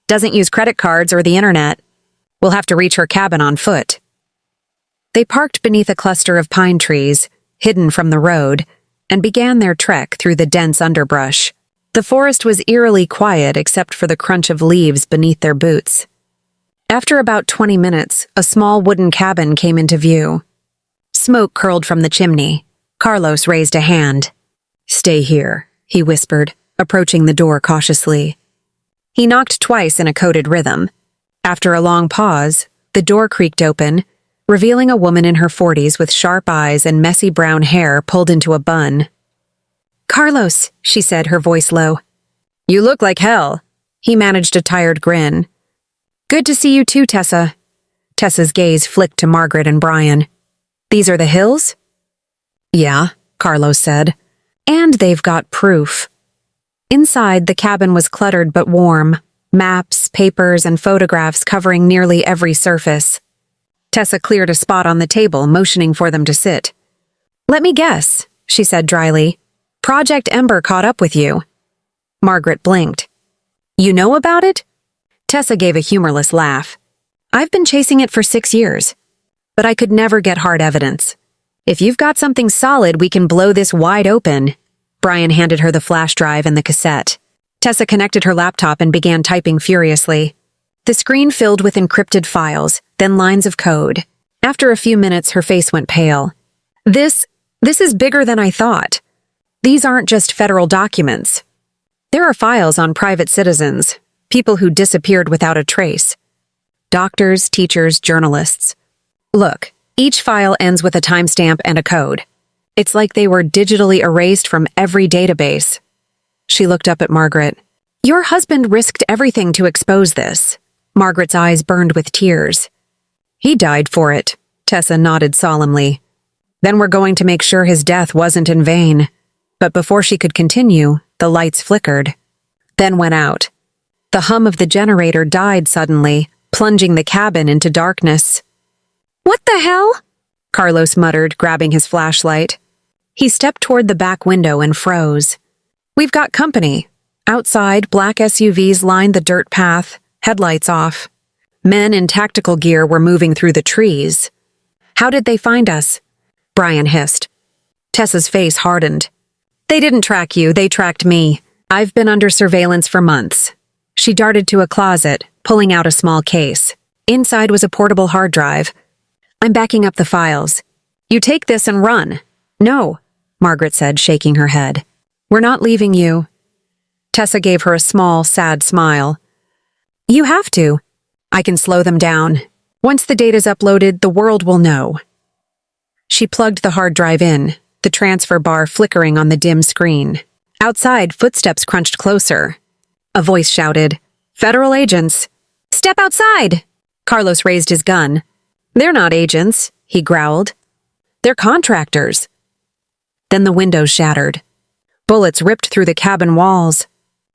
"Doesn't use credit cards or the internet. We'll have to reach her cabin on foot." They parked beneath a cluster of pine trees, hidden from the road, and began their trek through the dense underbrush. The forest was eerily quiet except for the crunch of leaves beneath their boots. After about 20 minutes, a small wooden cabin came into view. Smoke curled from the chimney. Carlos raised a hand. "Stay here," he whispered, approaching the door cautiously. He knocked twice in a coded rhythm. After a long pause, the door creaked open, revealing a woman in her 40s with sharp eyes and messy brown hair pulled into a bun. Carlos, she said, her voice low. You look like hell. He managed a tired grin. Good to see you too, Tessa. Tessa's gaze flicked to Margaret and Brian. These are the hills? Yeah, Carlos said. And they've got proof. Inside, the cabin was cluttered but warm. Maps, papers, and photographs covering nearly every surface. Tessa cleared a spot on the table, motioning for them to sit. Let me guess, she said dryly. Project Ember caught up with you. Margaret blinked. You know about it? Tessa gave a humorless laugh. I've been chasing it for 6 years, but I could never get hard evidence. If you've got something solid, we can blow this wide open. Brian handed her the flash drive and the cassette. Tessa connected her laptop and began typing furiously. The screen filled with encrypted files, then lines of code. After a few minutes, her face went pale. This is bigger than I thought. These aren't just federal documents. There are files on private citizens, people who disappeared without a trace. Doctors, teachers, journalists. Look, each file ends with a timestamp and a code. It's like they were digitally erased from every database. She looked up at Margaret. Your husband risked everything to expose this. Margaret's eyes burned with tears. He died for it, Tessa nodded solemnly. Then we're going to make sure his death wasn't in vain. But before she could continue, the lights flickered, then went out. The hum of the generator died suddenly, plunging the cabin into darkness. What the hell? Carlos muttered, grabbing his flashlight. He stepped toward the back window and froze. We've got company. Outside, black SUVs lined the dirt path, headlights off. Men in tactical gear were moving through the trees. How did they find us? Brian hissed. Tessa's face hardened. They didn't track you, they tracked me. I've been under surveillance for months. She darted to a closet, pulling out a small case. Inside was a portable hard drive. I'm backing up the files. You take this and run. No, Margaret said, shaking her head. We're not leaving you. Tessa gave her a small, sad smile. You have to. I can slow them down. Once the data's uploaded, the world will know. She plugged the hard drive in, the transfer bar flickering on the dim screen. Outside, footsteps crunched closer. A voice shouted, Federal agents! Step outside! Carlos raised his gun. They're not agents, he growled. They're contractors. Then the windows shattered. Bullets ripped through the cabin walls.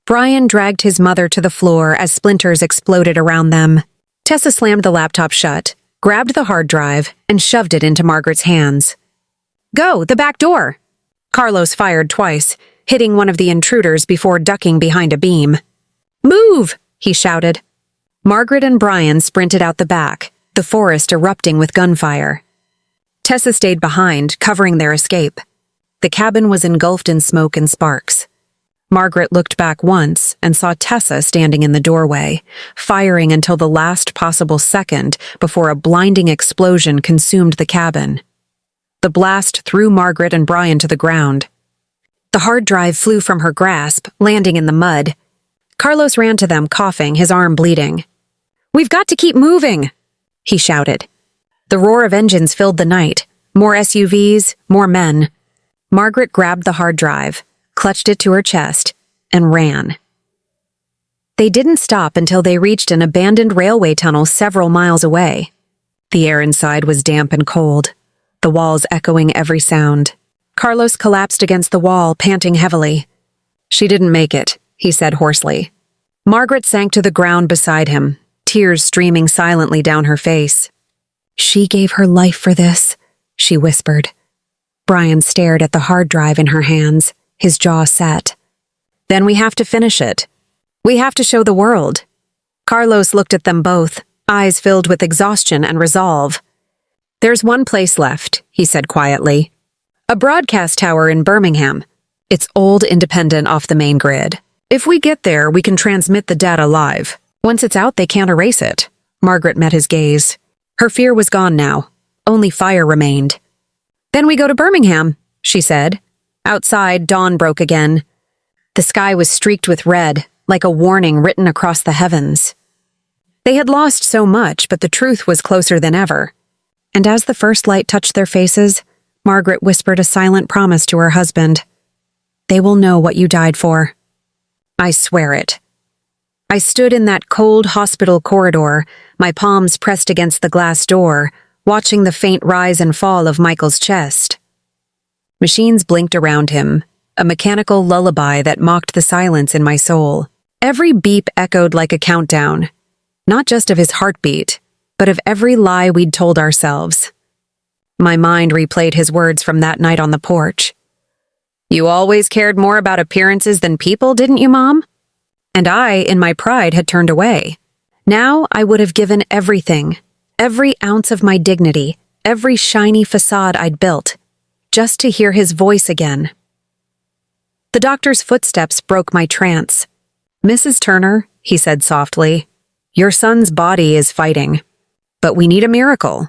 Brian dragged his mother to the floor as splinters exploded around them. Tessa slammed the laptop shut, grabbed the hard drive, and shoved it into Margaret's hands. Go, the back door! Carlos fired twice, hitting one of the intruders before ducking behind a beam. Move! He shouted. Margaret and Brian sprinted out the back, the forest erupting with gunfire. Tessa stayed behind, covering their escape. The cabin was engulfed in smoke and sparks. Margaret looked back once and saw Tessa standing in the doorway, firing until the last possible second before a blinding explosion consumed the cabin. The blast threw Margaret and Brian to the ground. The hard drive flew from her grasp, landing in the mud. Carlos ran to them, coughing, his arm bleeding. We've got to keep moving, he shouted. The roar of engines filled the night. More SUVs, more men. Margaret grabbed the hard drive, clutched it to her chest, and ran. They didn't stop until they reached an abandoned railway tunnel several miles away. The air inside was damp and cold, the walls echoing every sound. Carlos collapsed against the wall, panting heavily. She didn't make it, he said hoarsely. Margaret sank to the ground beside him, tears streaming silently down her face. She gave her life for this, she whispered. Brian stared at the hard drive in her hands, his jaw set. Then we have to finish it. We have to show the world. Carlos looked at them both, eyes filled with exhaustion and resolve. There's one place left, he said quietly. A broadcast tower in Birmingham. It's old, independent, off the main grid. If we get there, we can transmit the data live. Once it's out, they can't erase it. Margaret met his gaze. Her fear was gone now. Only fire remained. Then we go to Birmingham, she said. Outside, dawn broke again. The sky was streaked with red, like a warning written across the heavens. They had lost so much, but the truth was closer than ever. And as the first light touched their faces, Margaret whispered a silent promise to her husband. They will know what you died for. I swear it. I stood in that cold hospital corridor, my palms pressed against the glass door, watching the faint rise and fall of Michael's chest. Machines blinked around him, a mechanical lullaby that mocked the silence in my soul. Every beep echoed like a countdown, not just of his heartbeat, but of every lie we'd told ourselves. My mind replayed his words from that night on the porch. "You always cared more about appearances than people, didn't you, Mom?" And I, in my pride, had turned away. Now I would have given everything, every ounce of my dignity, every shiny facade I'd built, just to hear his voice again. The doctor's footsteps broke my trance. "Mrs. Turner," he said softly, "your son's body is fighting, but we need a miracle."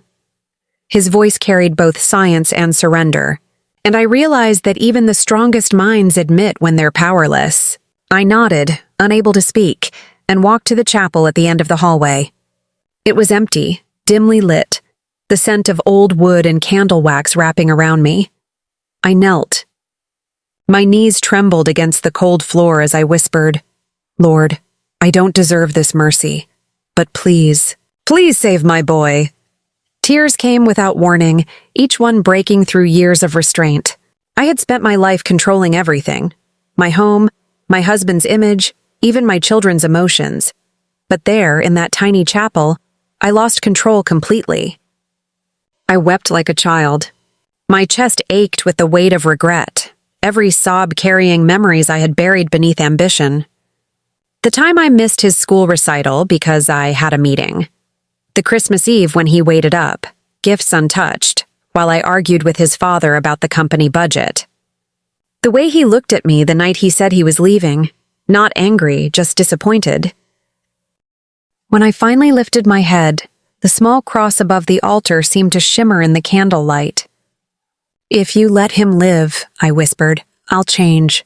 His voice carried both science and surrender, and I realized that even the strongest minds admit when they're powerless. I nodded, unable to speak, and walked to the chapel at the end of the hallway. It was empty, dimly lit, the scent of old wood and candle wax wrapping around me. I knelt. My knees trembled against the cold floor as I whispered, "Lord, I don't deserve this mercy, but please, please save my boy." Tears came without warning, each one breaking through years of restraint. I had spent my life controlling everything: my home, my husband's image, even my children's emotions. But there, in that tiny chapel, I lost control completely. I wept like a child. My chest ached with the weight of regret, every sob carrying memories I had buried beneath ambition. The time I missed his school recital because I had a meeting. The Christmas Eve when he waited up, gifts untouched, while I argued with his father about the company budget. The way he looked at me the night he said he was leaving, not angry, just disappointed. When I finally lifted my head, the small cross above the altar seemed to shimmer in the candlelight. "If you let him live," I whispered, "I'll change.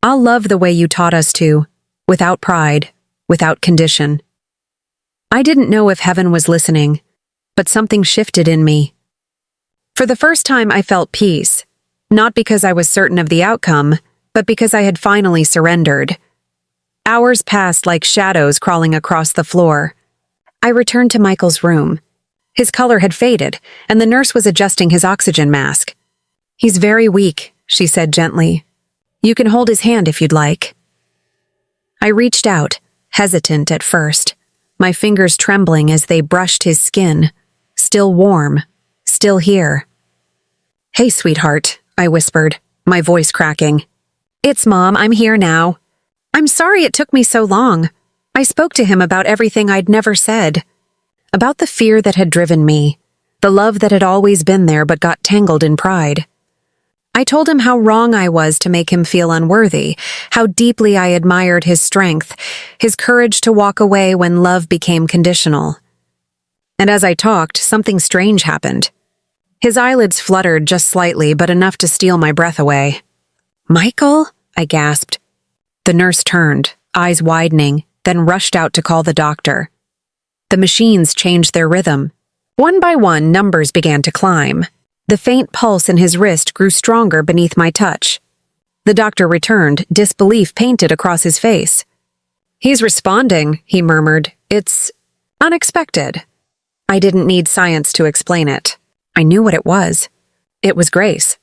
I'll love the way you taught us to, without pride, without condition." I didn't know if heaven was listening, but something shifted in me. For the first time I felt peace, not because I was certain of the outcome, but because I had finally surrendered. Hours passed like shadows crawling across the floor. I returned to Michael's room. His color had faded, and the nurse was adjusting his oxygen mask. "He's very weak," she said gently. "You can hold his hand if you'd like." I reached out, hesitant at first, my fingers trembling as they brushed his skin, still warm, still here. "Hey, sweetheart," I whispered, my voice cracking. "It's Mom, I'm here now. I'm sorry it took me so long. I spoke to him about everything I'd never said. About the fear that had driven me, the love that had always been there but got tangled in pride. I told him how wrong I was to make him feel unworthy, how deeply I admired his strength, his courage to walk away when love became conditional. And as I talked, something strange happened. His eyelids fluttered just slightly, but enough to steal my breath away. "Michael?" I gasped. The nurse turned, eyes widening, then rushed out to call the doctor. The machines changed their rhythm. One by one, numbers began to climb. The faint pulse in his wrist grew stronger beneath my touch. The doctor returned, disbelief painted across his face. "He's responding," he murmured. "It's unexpected." I didn't need science to explain it. I knew what it was. It was grace.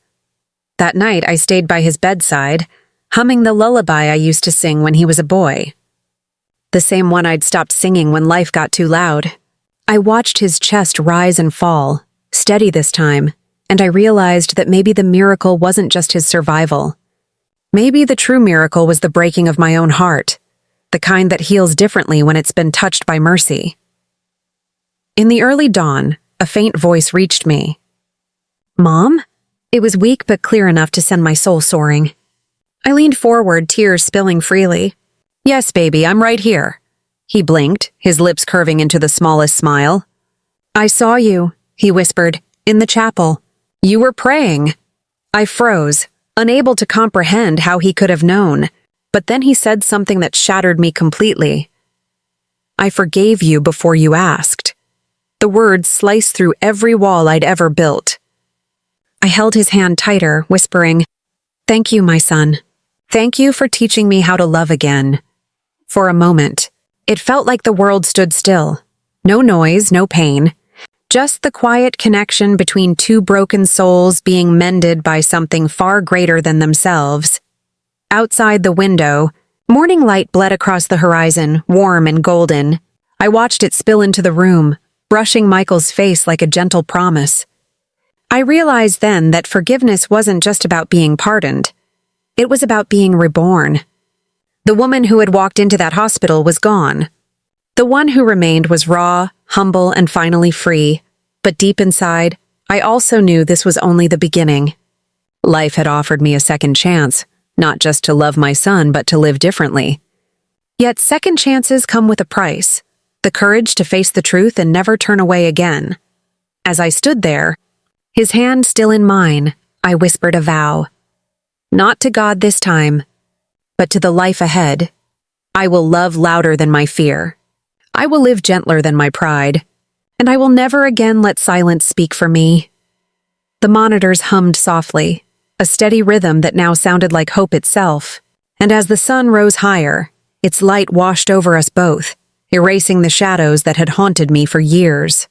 That night I stayed by his bedside, humming the lullaby I used to sing when he was a boy. The same one I'd stopped singing when life got too loud. I watched his chest rise and fall, steady this time, and I realized that maybe the miracle wasn't just his survival. Maybe the true miracle was the breaking of my own heart, the kind that heals differently when it's been touched by mercy. In the early dawn, a faint voice reached me. "Mom?" It was weak but clear enough to send my soul soaring. I leaned forward, tears spilling freely. "Yes, baby, I'm right here." He blinked, his lips curving into the smallest smile. "I saw you," he whispered, "in the chapel. You were praying." I froze, unable to comprehend how he could have known, but then he said something that shattered me completely. "I forgave you before you asked." The words sliced through every wall I'd ever built. I held his hand tighter, whispering, "Thank you, my son. Thank you for teaching me how to love again. For a moment, it felt like the world stood still. No noise, no pain. Just the quiet connection between two broken souls being mended by something far greater than themselves. Outside the window, morning light bled across the horizon, warm and golden. I watched it spill into the room, brushing Michael's face like a gentle promise. I realized then that forgiveness wasn't just about being pardoned. It was about being reborn. The woman who had walked into that hospital was gone. The one who remained was raw, humble, and finally free. But deep inside, I also knew this was only the beginning. Life had offered me a second chance, not just to love my son, but to live differently. Yet second chances come with a price, the courage to face the truth and never turn away again. As I stood there, his hand still in mine, I whispered a vow. Not to God this time, but to the life ahead. I will love louder than my fear. I will live gentler than my pride. And I will never again let silence speak for me. The monitors hummed softly, a steady rhythm that now sounded like hope itself. And as the sun rose higher, its light washed over us both, erasing the shadows that had haunted me for years.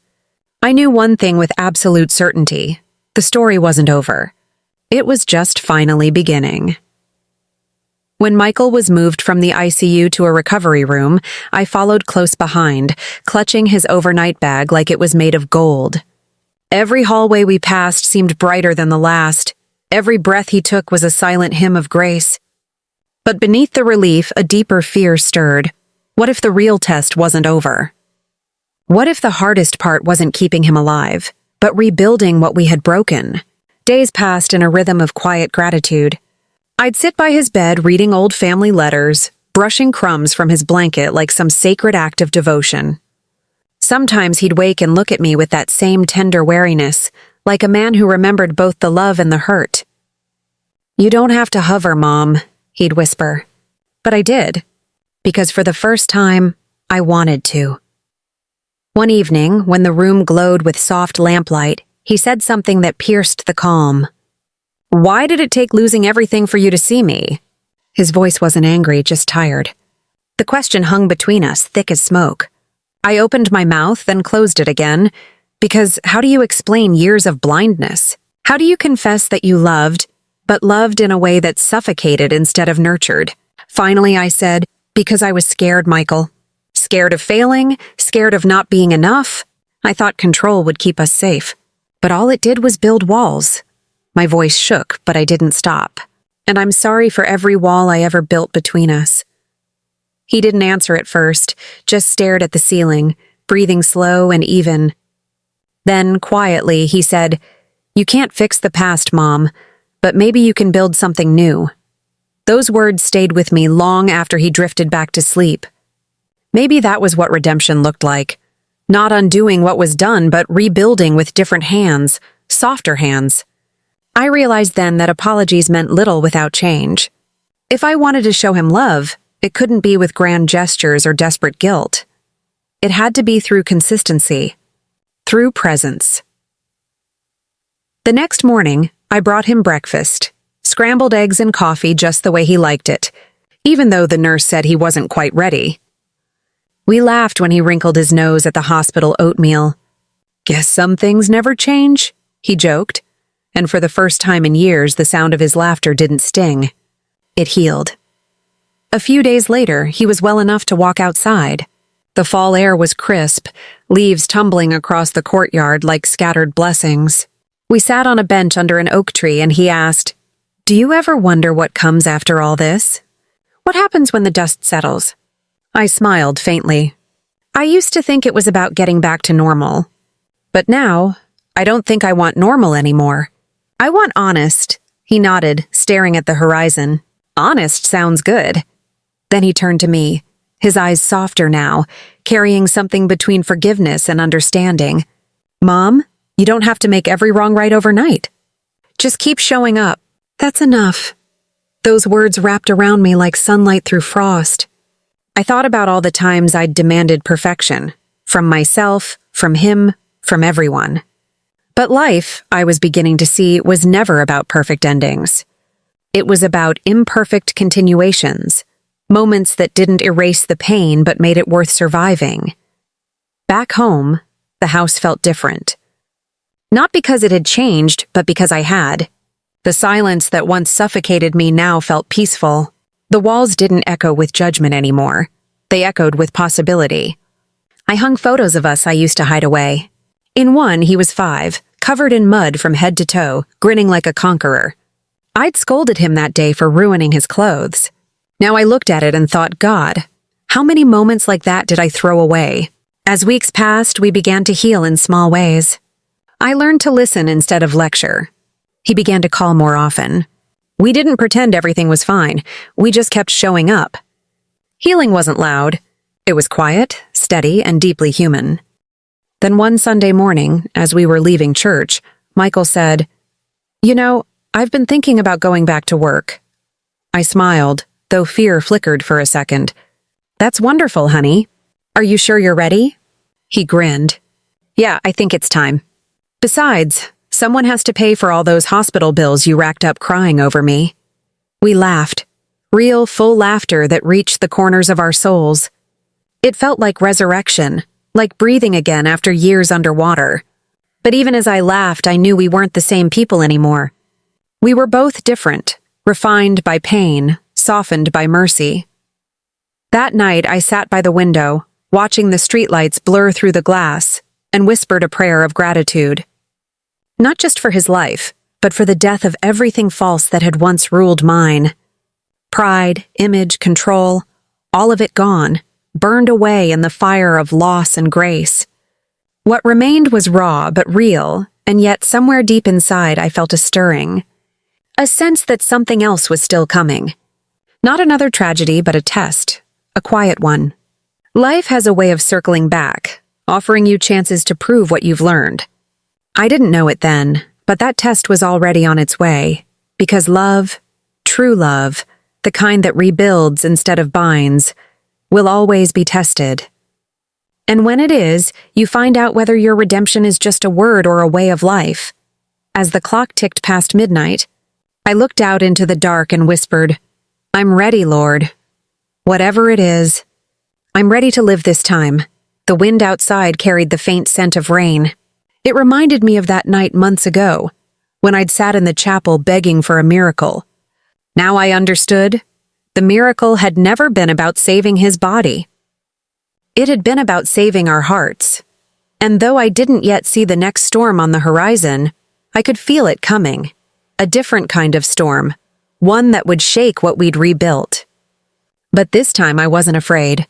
I knew one thing with absolute certainty. The story wasn't over. It was just finally beginning. When Michael was moved from the ICU to a recovery room, I followed close behind, clutching his overnight bag like it was made of gold. Every hallway we passed seemed brighter than the last. Every breath he took was a silent hymn of grace. But beneath the relief, a deeper fear stirred. What if the real test wasn't over? What if the hardest part wasn't keeping him alive, but rebuilding what we had broken? Days passed in a rhythm of quiet gratitude. I'd sit by his bed reading old family letters, brushing crumbs from his blanket like some sacred act of devotion. Sometimes he'd wake and look at me with that same tender wariness, like a man who remembered both the love and the hurt. "You don't have to hover, Mom," he'd whisper. But I did, because for the first time, I wanted to. One evening, when the room glowed with soft lamplight, he said something that pierced the calm. "Why did it take losing everything for you to see me?" His voice wasn't angry, just tired. The question hung between us, thick as smoke. I opened my mouth, then closed it again, because how do you explain years of blindness? How do you confess that you loved, but loved in a way that suffocated instead of nurtured? Finally, I said, "Because I was scared, Michael. Scared of failing, scared of not being enough. I thought control would keep us safe. But all it did was build walls." My voice shook, but I didn't stop. "And I'm sorry for every wall I ever built between us." He didn't answer at first, just stared at the ceiling, breathing slow and even. Then, quietly, he said, "You can't fix the past, Mom, but maybe you can build something new." Those words stayed with me long after he drifted back to sleep. Maybe that was what redemption looked like. Not undoing what was done, but rebuilding with different hands, softer hands. I realized then that apologies meant little without change. If I wanted to show him love, it couldn't be with grand gestures or desperate guilt. It had to be through consistency, through presence. The next morning, I brought him breakfast, scrambled eggs and coffee just the way he liked it, even though the nurse said he wasn't quite ready. We laughed when he wrinkled his nose at the hospital oatmeal. "Guess some things never change," he joked. And for the first time in years, the sound of his laughter didn't sting. It healed. A few days later, he was well enough to walk outside. The fall air was crisp, leaves tumbling across the courtyard like scattered blessings. We sat on a bench under an oak tree and he asked, "Do you ever wonder what comes after all this? What happens when the dust settles?" I smiled faintly. I used to think it was about getting back to normal. But now, I don't think I want normal anymore. I want honest. He nodded, staring at the horizon. "Honest sounds good." Then he turned to me, his eyes softer now, carrying something between forgiveness and understanding. "Mom, you don't have to make every wrong right overnight. Just keep showing up. That's enough." Those words wrapped around me like sunlight through frost. I thought about all the times I'd demanded perfection, from myself, from him, from everyone. But life, I was beginning to see, was never about perfect endings. It was about imperfect continuations, moments that didn't erase the pain but made it worth surviving. Back home, the house felt different. Not because it had changed, but because I had. The silence that once suffocated me now felt peaceful. The walls didn't echo with judgment anymore. They echoed with possibility. I hung photos of us I used to hide away. In one, he was 5, covered in mud from head to toe, grinning like a conqueror. I'd scolded him that day for ruining his clothes. Now I looked at it and thought, God, how many moments like that did I throw away? As weeks passed, we began to heal in small ways. I learned to listen instead of lecture. He began to call more often. We didn't pretend everything was fine. We just kept showing up. Healing wasn't loud. It was quiet, steady, and deeply human. Then one Sunday morning, as we were leaving church, Michael said, "You know, I've been thinking about going back to work." I smiled, though fear flickered for a second. "That's wonderful, honey. Are you sure you're ready?" He grinned. "Yeah, I think it's time. Besides, someone has to pay for all those hospital bills you racked up crying over me." We laughed, real, full laughter that reached the corners of our souls. It felt like resurrection, like breathing again after years underwater. But even as I laughed, I knew we weren't the same people anymore. We were both different, refined by pain, softened by mercy. That night, I sat by the window, watching the streetlights blur through the glass, and whispered a prayer of gratitude. Not just for his life, but for the death of everything false that had once ruled mine. Pride, image, control, all of it gone, burned away in the fire of loss and grace. What remained was raw but real, and yet somewhere deep inside I felt a stirring. A sense that something else was still coming. Not another tragedy, but a test. A quiet one. Life has a way of circling back, offering you chances to prove what you've learned. I didn't know it then, but that test was already on its way, because love, true love, the kind that rebuilds instead of binds, will always be tested. And when it is, you find out whether your redemption is just a word or a way of life. As the clock ticked past midnight, I looked out into the dark and whispered, "I'm ready, Lord. Whatever it is, I'm ready to live this time." The wind outside carried the faint scent of rain. It reminded me of that night months ago, when I'd sat in the chapel begging for a miracle. Now I understood. The miracle had never been about saving his body. It had been about saving our hearts. And though I didn't yet see the next storm on the horizon, I could feel it coming. A different kind of storm, one that would shake what we'd rebuilt. But this time I wasn't afraid.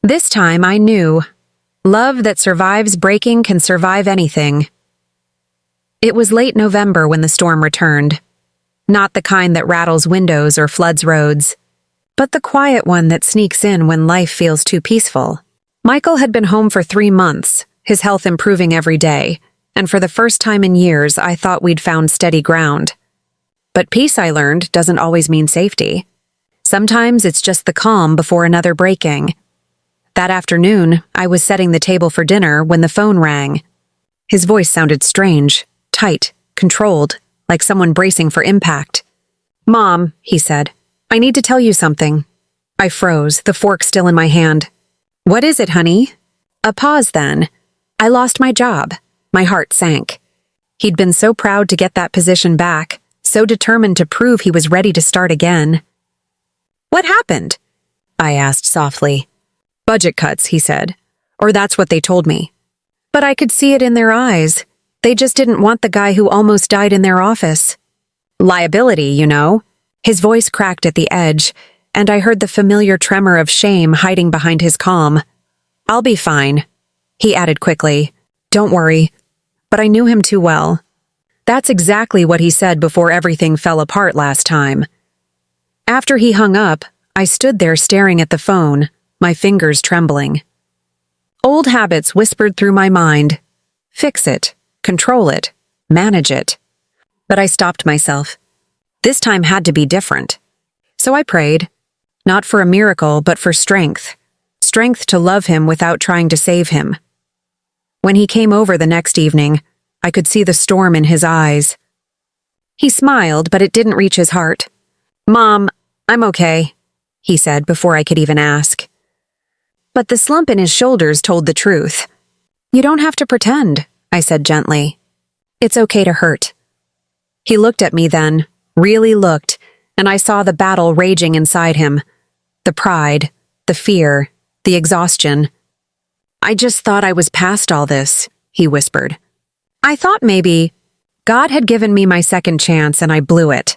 This time I knew. Love that survives breaking can survive anything. It was late November when the storm returned. Not the kind that rattles windows or floods roads, but the quiet one that sneaks in when life feels too peaceful. Michael had been home for 3 months, his health improving every day, and for the first time in years I thought we'd found steady ground. But peace, I learned, doesn't always mean safety. Sometimes it's just the calm before another breaking. That afternoon, I was setting the table for dinner when the phone rang. His voice sounded strange, tight, controlled, like someone bracing for impact. "Mom," he said, "I need to tell you something." I froze, the fork still in my hand. "What is it, honey?" A pause then. I lost my job. My heart sank. He'd been so proud to get that position back, so determined to prove he was ready to start again. "What happened?" I asked softly. "Budget cuts," he said. Or that's what they told me. But I could see it in their eyes. They just didn't want the guy who almost died in their office. "Liability, you know." His voice cracked at the edge, and I heard the familiar tremor of shame hiding behind his calm. "I'll be fine," he added quickly. "Don't worry." But I knew him too well. That's exactly what he said before everything fell apart last time. After he hung up, I stood there staring at the phone, my fingers trembling. Old habits whispered through my mind. Fix it, control it, manage it. But I stopped myself. This time had to be different. So I prayed, not for a miracle, but for strength. Strength to love him without trying to save him. When he came over the next evening, I could see the storm in his eyes. He smiled, but it didn't reach his heart. "Mom, I'm okay," he said before I could even ask. But the slump in his shoulders told the truth. "You don't have to pretend," I said gently. "It's okay to hurt." He looked at me then, really looked, and I saw the battle raging inside him. The pride, the fear, the exhaustion. "I just thought I was past all this," he whispered. "I thought maybe God had given me my second chance and I blew it."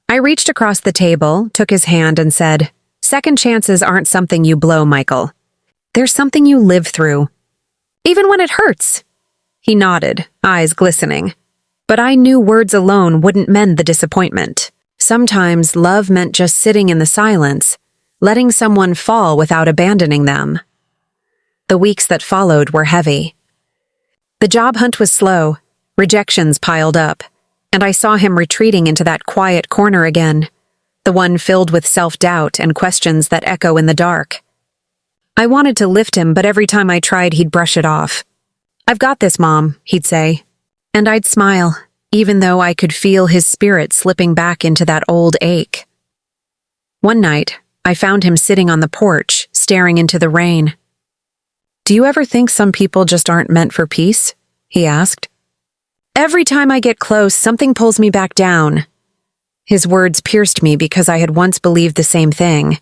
I reached across the table, took his hand and said, "Second chances aren't something you blow, Michael. There's something you live through. Even when it hurts." He nodded, eyes glistening. But I knew words alone wouldn't mend the disappointment. Sometimes love meant just sitting in the silence, letting someone fall without abandoning them. The weeks that followed were heavy. The job hunt was slow, rejections piled up, and I saw him retreating into that quiet corner again, the one filled with self-doubt and questions that echo in the dark. I wanted to lift him, but every time I tried, he'd brush it off. "I've got this, Mom," he'd say, and I'd smile, even though I could feel his spirit slipping back into that old ache. One night, I found him sitting on the porch, staring into the rain. "Do you ever think some people just aren't meant for peace?" he asked. "Every time I get close, something pulls me back down." His words pierced me because I had once believed the same thing,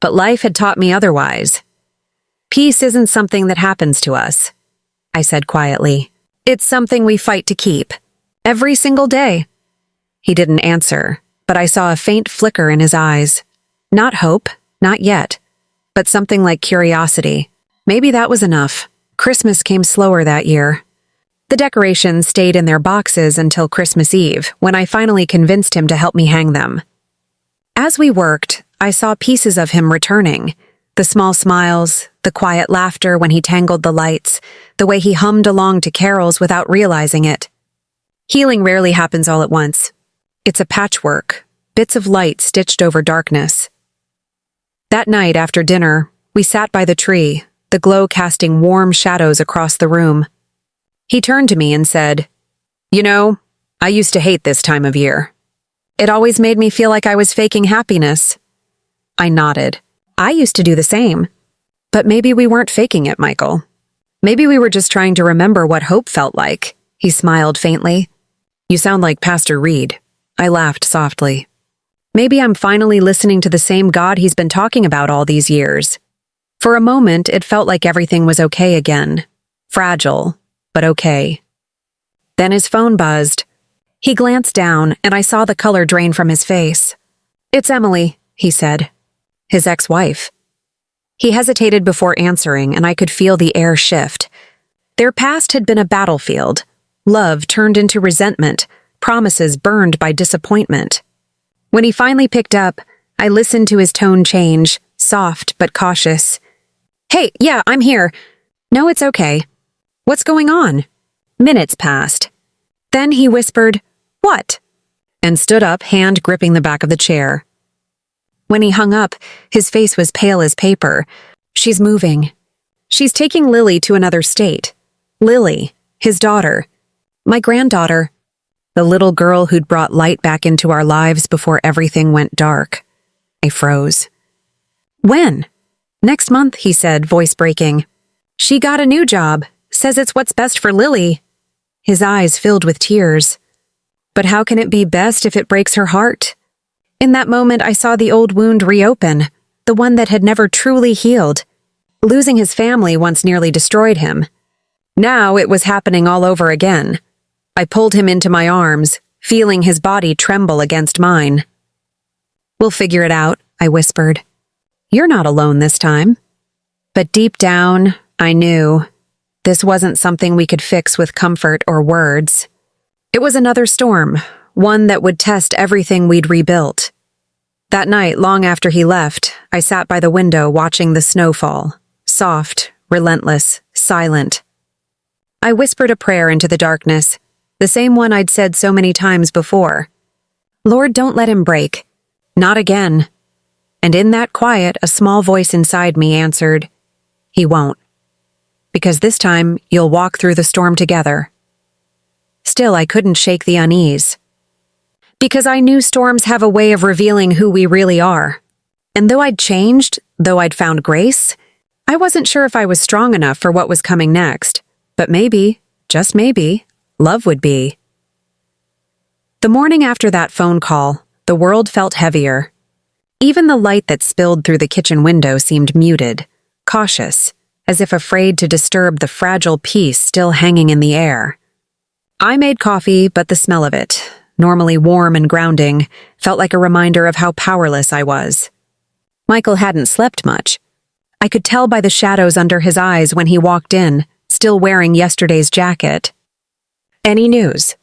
but life had taught me otherwise. "Peace isn't something that happens to us," I said quietly. "It's something we fight to keep, every single day." He didn't answer, but I saw a faint flicker in his eyes. Not hope, not yet, but something like curiosity. Maybe that was enough. Christmas came slower that year. The decorations stayed in their boxes until Christmas Eve, when I finally convinced him to help me hang them. As we worked, I saw pieces of him returning. The small smiles, the quiet laughter when he tangled the lights, the way he hummed along to carols without realizing it. Healing rarely happens all at once. It's a patchwork, bits of light stitched over darkness. That night after dinner, we sat by the tree, the glow casting warm shadows across the room. He turned to me and said, "You know, I used to hate this time of year. It always made me feel like I was faking happiness." I nodded. I used to do the same. But maybe we weren't faking it, Michael. Maybe we were just trying to remember what hope felt like. He smiled faintly. "You sound like Pastor Reed." I laughed softly. Maybe I'm finally listening to the same God he's been talking about all these years. For a moment, it felt like everything was okay again. Fragile, but okay. Then his phone buzzed. He glanced down, and I saw the color drain from his face. "It's Emily," he said. His ex-wife. He hesitated before answering, and I could feel the air shift. Their past had been a battlefield. Love turned into resentment, promises burned by disappointment. When he finally picked up, I listened to his tone change, soft but cautious. "Hey, yeah, I'm here." "No, it's okay." "What's going on?" Minutes passed. Then he whispered, "What?" and stood up, hand gripping the back of the chair. When he hung up, his face was pale as paper. "She's moving. She's taking Lily to another state." Lily, his daughter. My granddaughter. The little girl who'd brought light back into our lives before everything went dark. I froze. "When?" "Next month," he said, voice breaking. "She got a new job. Says it's what's best for Lily." His eyes filled with tears. "But how can it be best if it breaks her heart?" In that moment, I saw the old wound reopen, the one that had never truly healed. Losing his family once nearly destroyed him. Now it was happening all over again. I pulled him into my arms, feeling his body tremble against mine. "We'll figure it out," I whispered. "You're not alone this time." But deep down, I knew this wasn't something we could fix with comfort or words. It was another storm, one that would test everything we'd rebuilt. That night, long after he left, I sat by the window watching the snow fall, soft, relentless, silent. I whispered a prayer into the darkness, the same one I'd said so many times before. "Lord, don't let him break. Not again." And in that quiet, a small voice inside me answered, "He won't. Because this time, you'll walk through the storm together." Still, I couldn't shake the unease. Because I knew storms have a way of revealing who we really are. And though I'd changed, though I'd found grace, I wasn't sure if I was strong enough for what was coming next. But maybe, just maybe, love would be. The morning after that phone call, the world felt heavier. Even the light that spilled through the kitchen window seemed muted, cautious, as if afraid to disturb the fragile peace still hanging in the air. I made coffee, but the smell of it, normally warm and grounding, felt like a reminder of how powerless I was. Michael hadn't slept much. I could tell by the shadows under his eyes when he walked in, still wearing yesterday's jacket. "Any news?"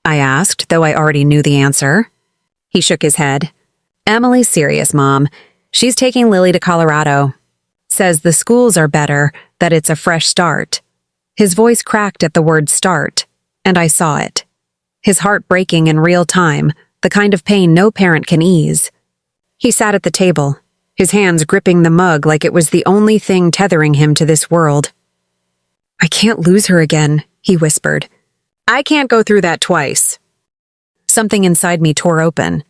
I asked, though I already knew the answer. He shook his head. "Emily's serious, Mom. She's taking Lily to Colorado. Says the schools are better, that it's a fresh start." His voice cracked at the word start, and I saw it. His heart breaking in real time, the kind of pain no parent can ease. He sat at the table, his hands gripping the mug like it was the only thing tethering him to this world. "I can't lose her again," he whispered. "I can't go through that twice." Something inside me tore open.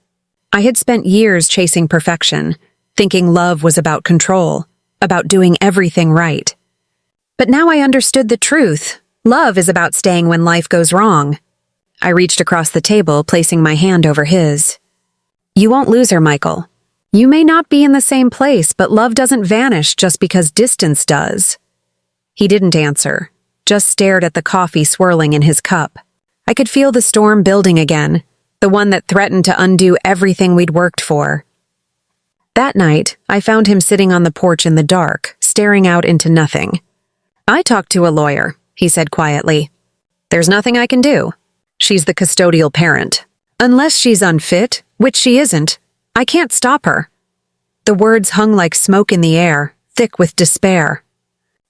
I had spent years chasing perfection, thinking love was about control, about doing everything right. But now I understood the truth. Love is about staying when life goes wrong. I reached across the table, placing my hand over his. "You won't lose her, Michael. You may not be in the same place, but love doesn't vanish just because distance does." He didn't answer, just stared at the coffee swirling in his cup. I could feel the storm building again, the one that threatened to undo everything we'd worked for. That night, I found him sitting on the porch in the dark, staring out into nothing. "I talked to a lawyer," he said quietly. "There's nothing I can do. She's the custodial parent. Unless she's unfit, which she isn't, I can't stop her." The words hung like smoke in the air, thick with despair.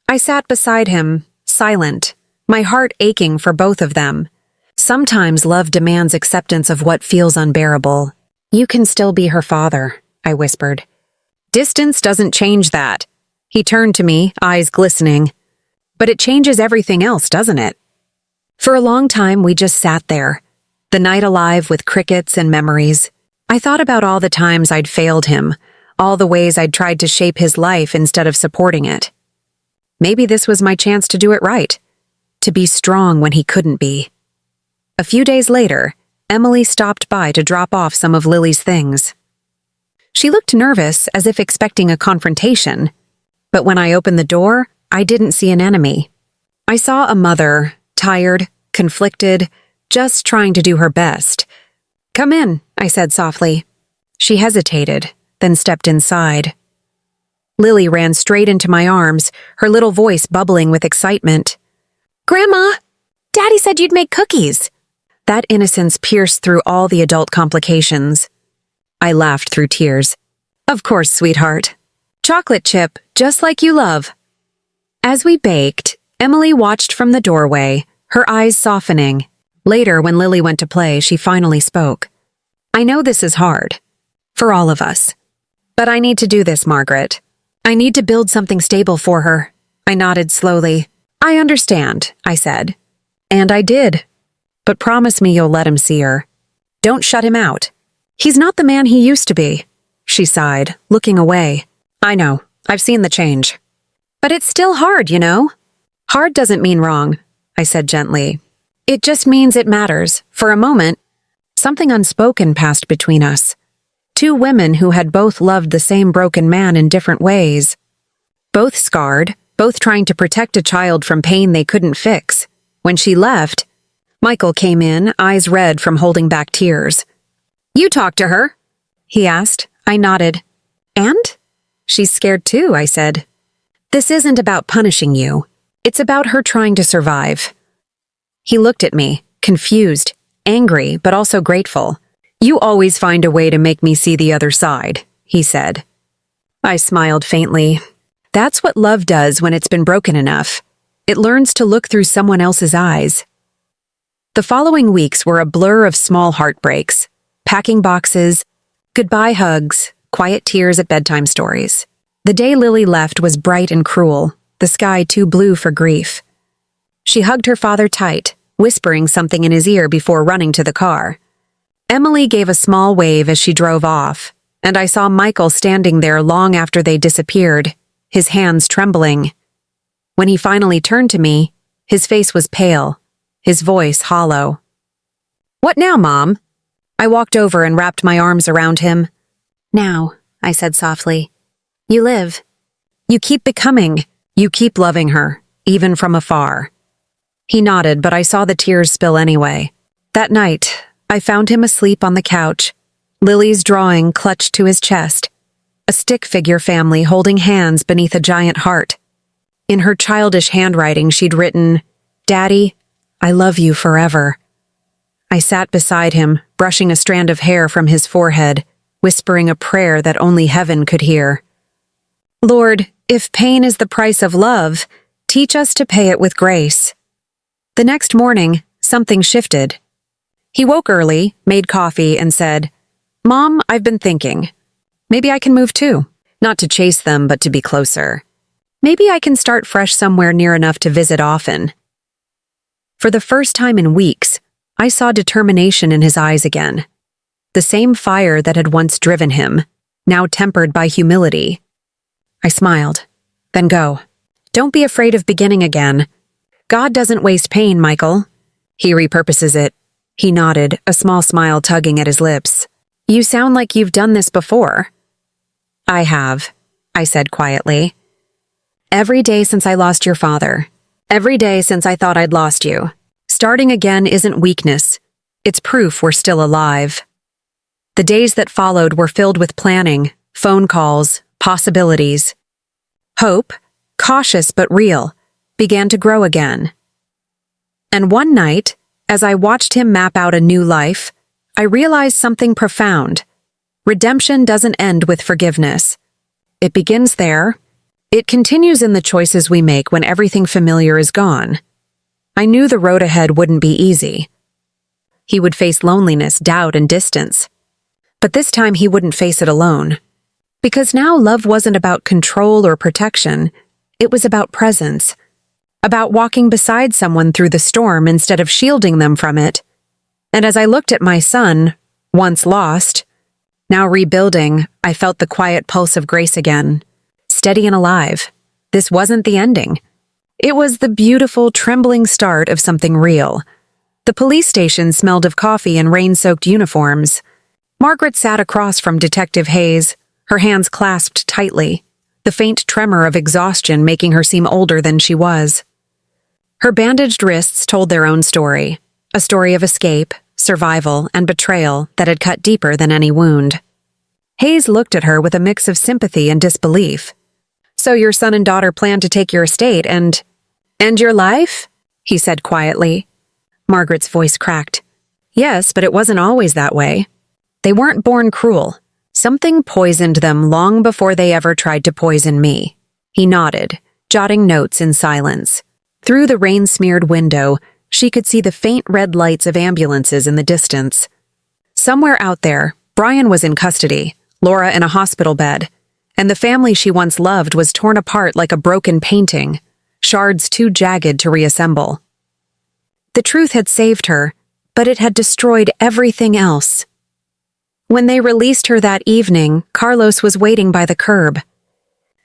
I sat beside him, silent, my heart aching for both of them. Sometimes love demands acceptance of what feels unbearable. "You can still be her father," I whispered. "Distance doesn't change that." He turned to me, eyes glistening. "But it changes everything else, doesn't it?" For a long time, we just sat there, the night alive with crickets and memories. I thought about all the times I'd failed him, all the ways I'd tried to shape his life instead of supporting it. Maybe this was my chance to do it right, to be strong when he couldn't be. A few days later, Emily stopped by to drop off some of Lily's things. She looked nervous, as if expecting a confrontation. But when I opened the door, I didn't see an enemy. I saw a mother, tired, conflicted, just trying to do her best. "Come in," I said softly. She hesitated, then stepped inside. Lily ran straight into my arms, her little voice bubbling with excitement. "Grandma, Daddy said you'd make cookies." That innocence pierced through all the adult complications. I laughed through tears. "Of course, sweetheart. Chocolate chip, just like you love." As we baked, Emily watched from the doorway, her eyes softening. Later, when Lily went to play, she finally spoke. "I know this is hard. For all of us. But I need to do this, Margaret. I need to build something stable for her." I nodded slowly. "I understand," I said. And I did. "But promise me you'll let him see her. Don't shut him out. He's not the man he used to be." She sighed, looking away. "I know. I've seen the change. But it's still hard, you know." "Hard doesn't mean wrong," I said gently. "It just means it matters. For a moment, something unspoken passed between us. Two women who had both loved the same broken man in different ways. Both scarred, both trying to protect a child from pain they couldn't fix. When she left, Michael came in, eyes red from holding back tears. "You talked to her?" he asked. I nodded. "And?" "She's scared too," I said. "This isn't about punishing you. It's about her trying to survive." He looked at me, confused, angry, but also grateful. "You always find a way to make me see the other side," he said. I smiled faintly. That's what love does when it's been broken enough. It learns to look through someone else's eyes. The following weeks were a blur of small heartbreaks, packing boxes, goodbye hugs, quiet tears at bedtime stories. The day Lily left was bright and cruel, the sky too blue for grief. She hugged her father tight, whispering something in his ear before running to the car. Emily gave a small wave as she drove off, and I saw Michael standing there long after they disappeared, his hands trembling. When he finally turned to me, his face was pale, his voice hollow. "What now, Mom?" I walked over and wrapped my arms around him. "Now," I said softly, "you live. You keep becoming. You keep loving her, even from afar." He nodded, but I saw the tears spill anyway. That night, I found him asleep on the couch, Lily's drawing clutched to his chest, a stick figure family holding hands beneath a giant heart. In her childish handwriting, she'd written, "Daddy, I love you forever." I sat beside him, brushing a strand of hair from his forehead, whispering a prayer that only heaven could hear. "Lord, if pain is the price of love, teach us to pay it with grace." The next morning, something shifted. He woke early, made coffee, and said, "Mom, I've been thinking. Maybe I can move too. Not to chase them, but to be closer. Maybe I can start fresh somewhere near enough to visit often." For the first time in weeks, I saw determination in his eyes again. The same fire that had once driven him, now tempered by humility. I smiled. "Then go. Don't be afraid of beginning again. God doesn't waste pain, Michael. He repurposes it." He nodded, a small smile tugging at his lips. "You sound like you've done this before." "I have," I said quietly. "Every day since I lost your father. Every day since I thought I'd lost you. Starting again isn't weakness. It's proof we're still alive." The days that followed were filled with planning, phone calls, possibilities. Hope, cautious but real, began to grow again. And one night, as I watched him map out a new life, I realized something profound. Redemption doesn't end with forgiveness. It begins there. It continues in the choices we make when everything familiar is gone. I knew the road ahead wouldn't be easy. He would face loneliness, doubt, and distance. But this time he wouldn't face it alone. Because now love wasn't about control or protection. It was about presence. About walking beside someone through the storm instead of shielding them from it. And as I looked at my son, once lost, now rebuilding, I felt the quiet pulse of grace again. Steady and alive. This wasn't the ending. It was the beautiful, trembling start of something real. The police station smelled of coffee and rain-soaked uniforms. Margaret sat across from Detective Hayes, her hands clasped tightly, the faint tremor of exhaustion making her seem older than she was. Her bandaged wrists told their own story, a story of escape, survival, and betrayal that had cut deeper than any wound. Hayes looked at her with a mix of sympathy and disbelief. "So your son and daughter plan to take your estate and end your life?" he said quietly. Margaret's voice cracked. "Yes, but it wasn't always that way. They weren't born cruel. Something poisoned them long before they ever tried to poison me." He nodded, jotting notes in silence. Through the rain-smeared window, she could see the faint red lights of ambulances in the distance. Somewhere out there, Brian was in custody, Laura in a hospital bed, and the family she once loved was torn apart like a broken painting, shards too jagged to reassemble. The truth had saved her, but it had destroyed everything else. When they released her that evening, Carlos was waiting by the curb.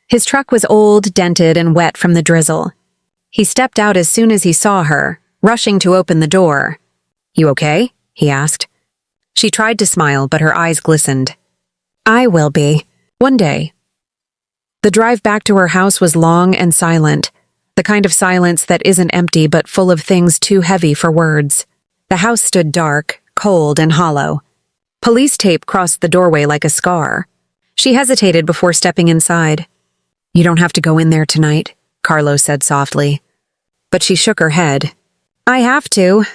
His truck was old, dented, and wet from the drizzle. He stepped out as soon as he saw her, rushing to open the door. "You okay?" he asked. She tried to smile, but her eyes glistened. "I will be. One day." The drive back to her house was long and silent, the kind of silence that isn't empty but full of things too heavy for words. The house stood dark, cold, and hollow. Police tape crossed the doorway like a scar. She hesitated before stepping inside. "You don't have to go in there tonight," Carlos said softly. But she shook her head. "I have to.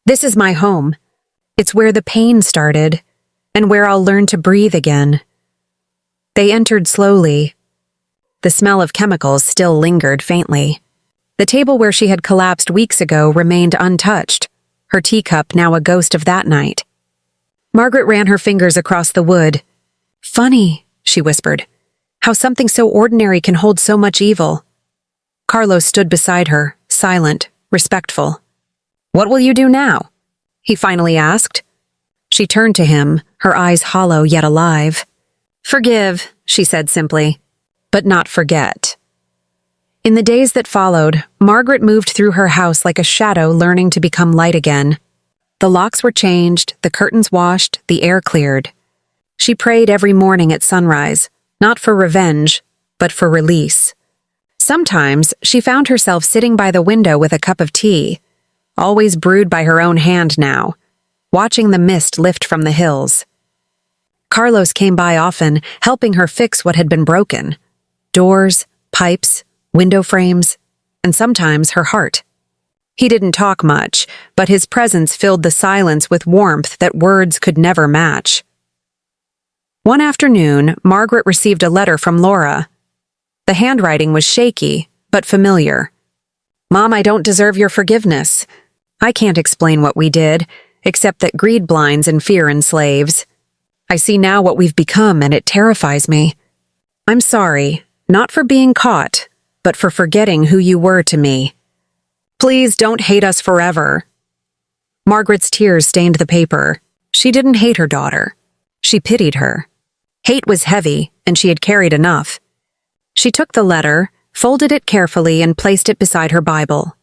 This is my home. It's where the pain started, and where I'll learn to breathe again." They entered slowly. The smell of chemicals still lingered faintly. The table where she had collapsed weeks ago remained untouched, her teacup now a ghost of that night. Margaret ran her fingers across the wood. "Funny," she whispered, "how something so ordinary can hold so much evil." Carlos stood beside her, silent, respectful. "What will you do now?" he finally asked. She turned to him, her eyes hollow yet alive. "Forgive," she said simply, "but not forget." In the days that followed, Margaret moved through her house like a shadow learning to become light again. The locks were changed, the curtains washed, the air cleared. She prayed every morning at sunrise, not for revenge, but for release. Sometimes she found herself sitting by the window with a cup of tea, always brewed by her own hand now, watching the mist lift from the hills. Carlos came by often, helping her fix what had been broken. Doors, pipes, window frames, and sometimes her heart. He didn't talk much, but his presence filled the silence with warmth that words could never match. One afternoon, Margaret received a letter from Laura. The handwriting was shaky, but familiar. "Mom, I don't deserve your forgiveness. I can't explain what we did, except that greed blinds and fear enslaves. I see now what we've become, and it terrifies me. I'm sorry, not for being caught, but for forgetting who you were to me. Please don't hate us forever." Margaret's tears stained the paper. She didn't hate her daughter. She pitied her. Hate was heavy, and she had carried enough. She took the letter, folded it carefully, and placed it beside her Bible.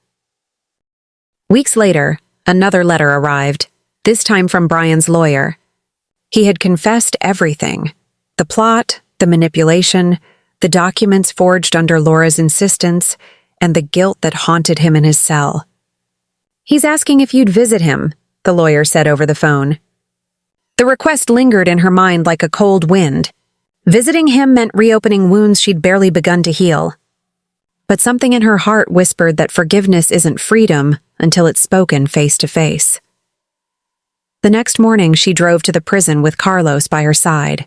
Weeks later, another letter arrived, this time from Brian's lawyer. He had confessed everything: the plot, the manipulation, the documents forged under Laura's insistence, and the guilt that haunted him in his cell. "He's asking if you'd visit him," the lawyer said over the phone. The request lingered in her mind like a cold wind. Visiting him meant reopening wounds she'd barely begun to heal. But something in her heart whispered that forgiveness isn't freedom until it's spoken face to face. The next morning, she drove to the prison with Carlos by her side.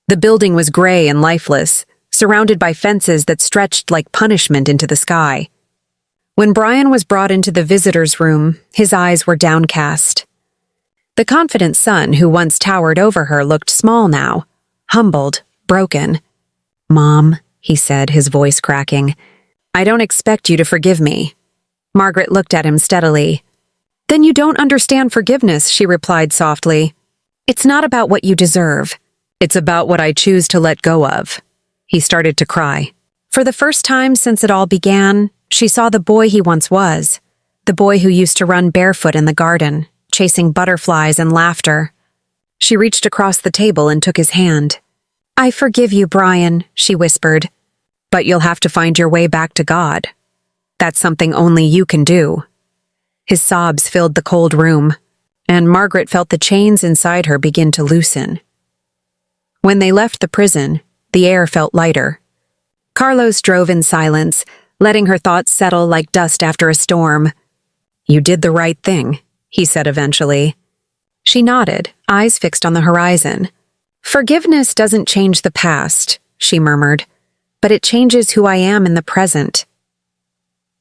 The building was gray and lifeless, surrounded by fences that stretched like punishment into the sky. When Brian was brought into the visitor's room, his eyes were downcast. The confident son who once towered over her looked small now, humbled, broken. "Mom," he said, his voice cracking, "I don't expect you to forgive me." Margaret looked at him steadily. "Then you don't understand forgiveness," she replied softly. "It's not about what you deserve. It's about what I choose to let go of." He started to cry. For the first time since it all began, she saw the boy he once was, the boy who used to run barefoot in the garden, chasing butterflies and laughter. She reached across the table and took his hand. "I forgive you, Brian," she whispered. "But you'll have to find your way back to God. That's something only you can do." His sobs filled the cold room, and Margaret felt the chains inside her begin to loosen. When they left the prison, the air felt lighter. Carlos drove in silence, letting her thoughts settle like dust after a storm. "You did the right thing," he said eventually. She nodded, eyes fixed on the horizon. "Forgiveness doesn't change the past," she murmured, "but it changes who I am in the present."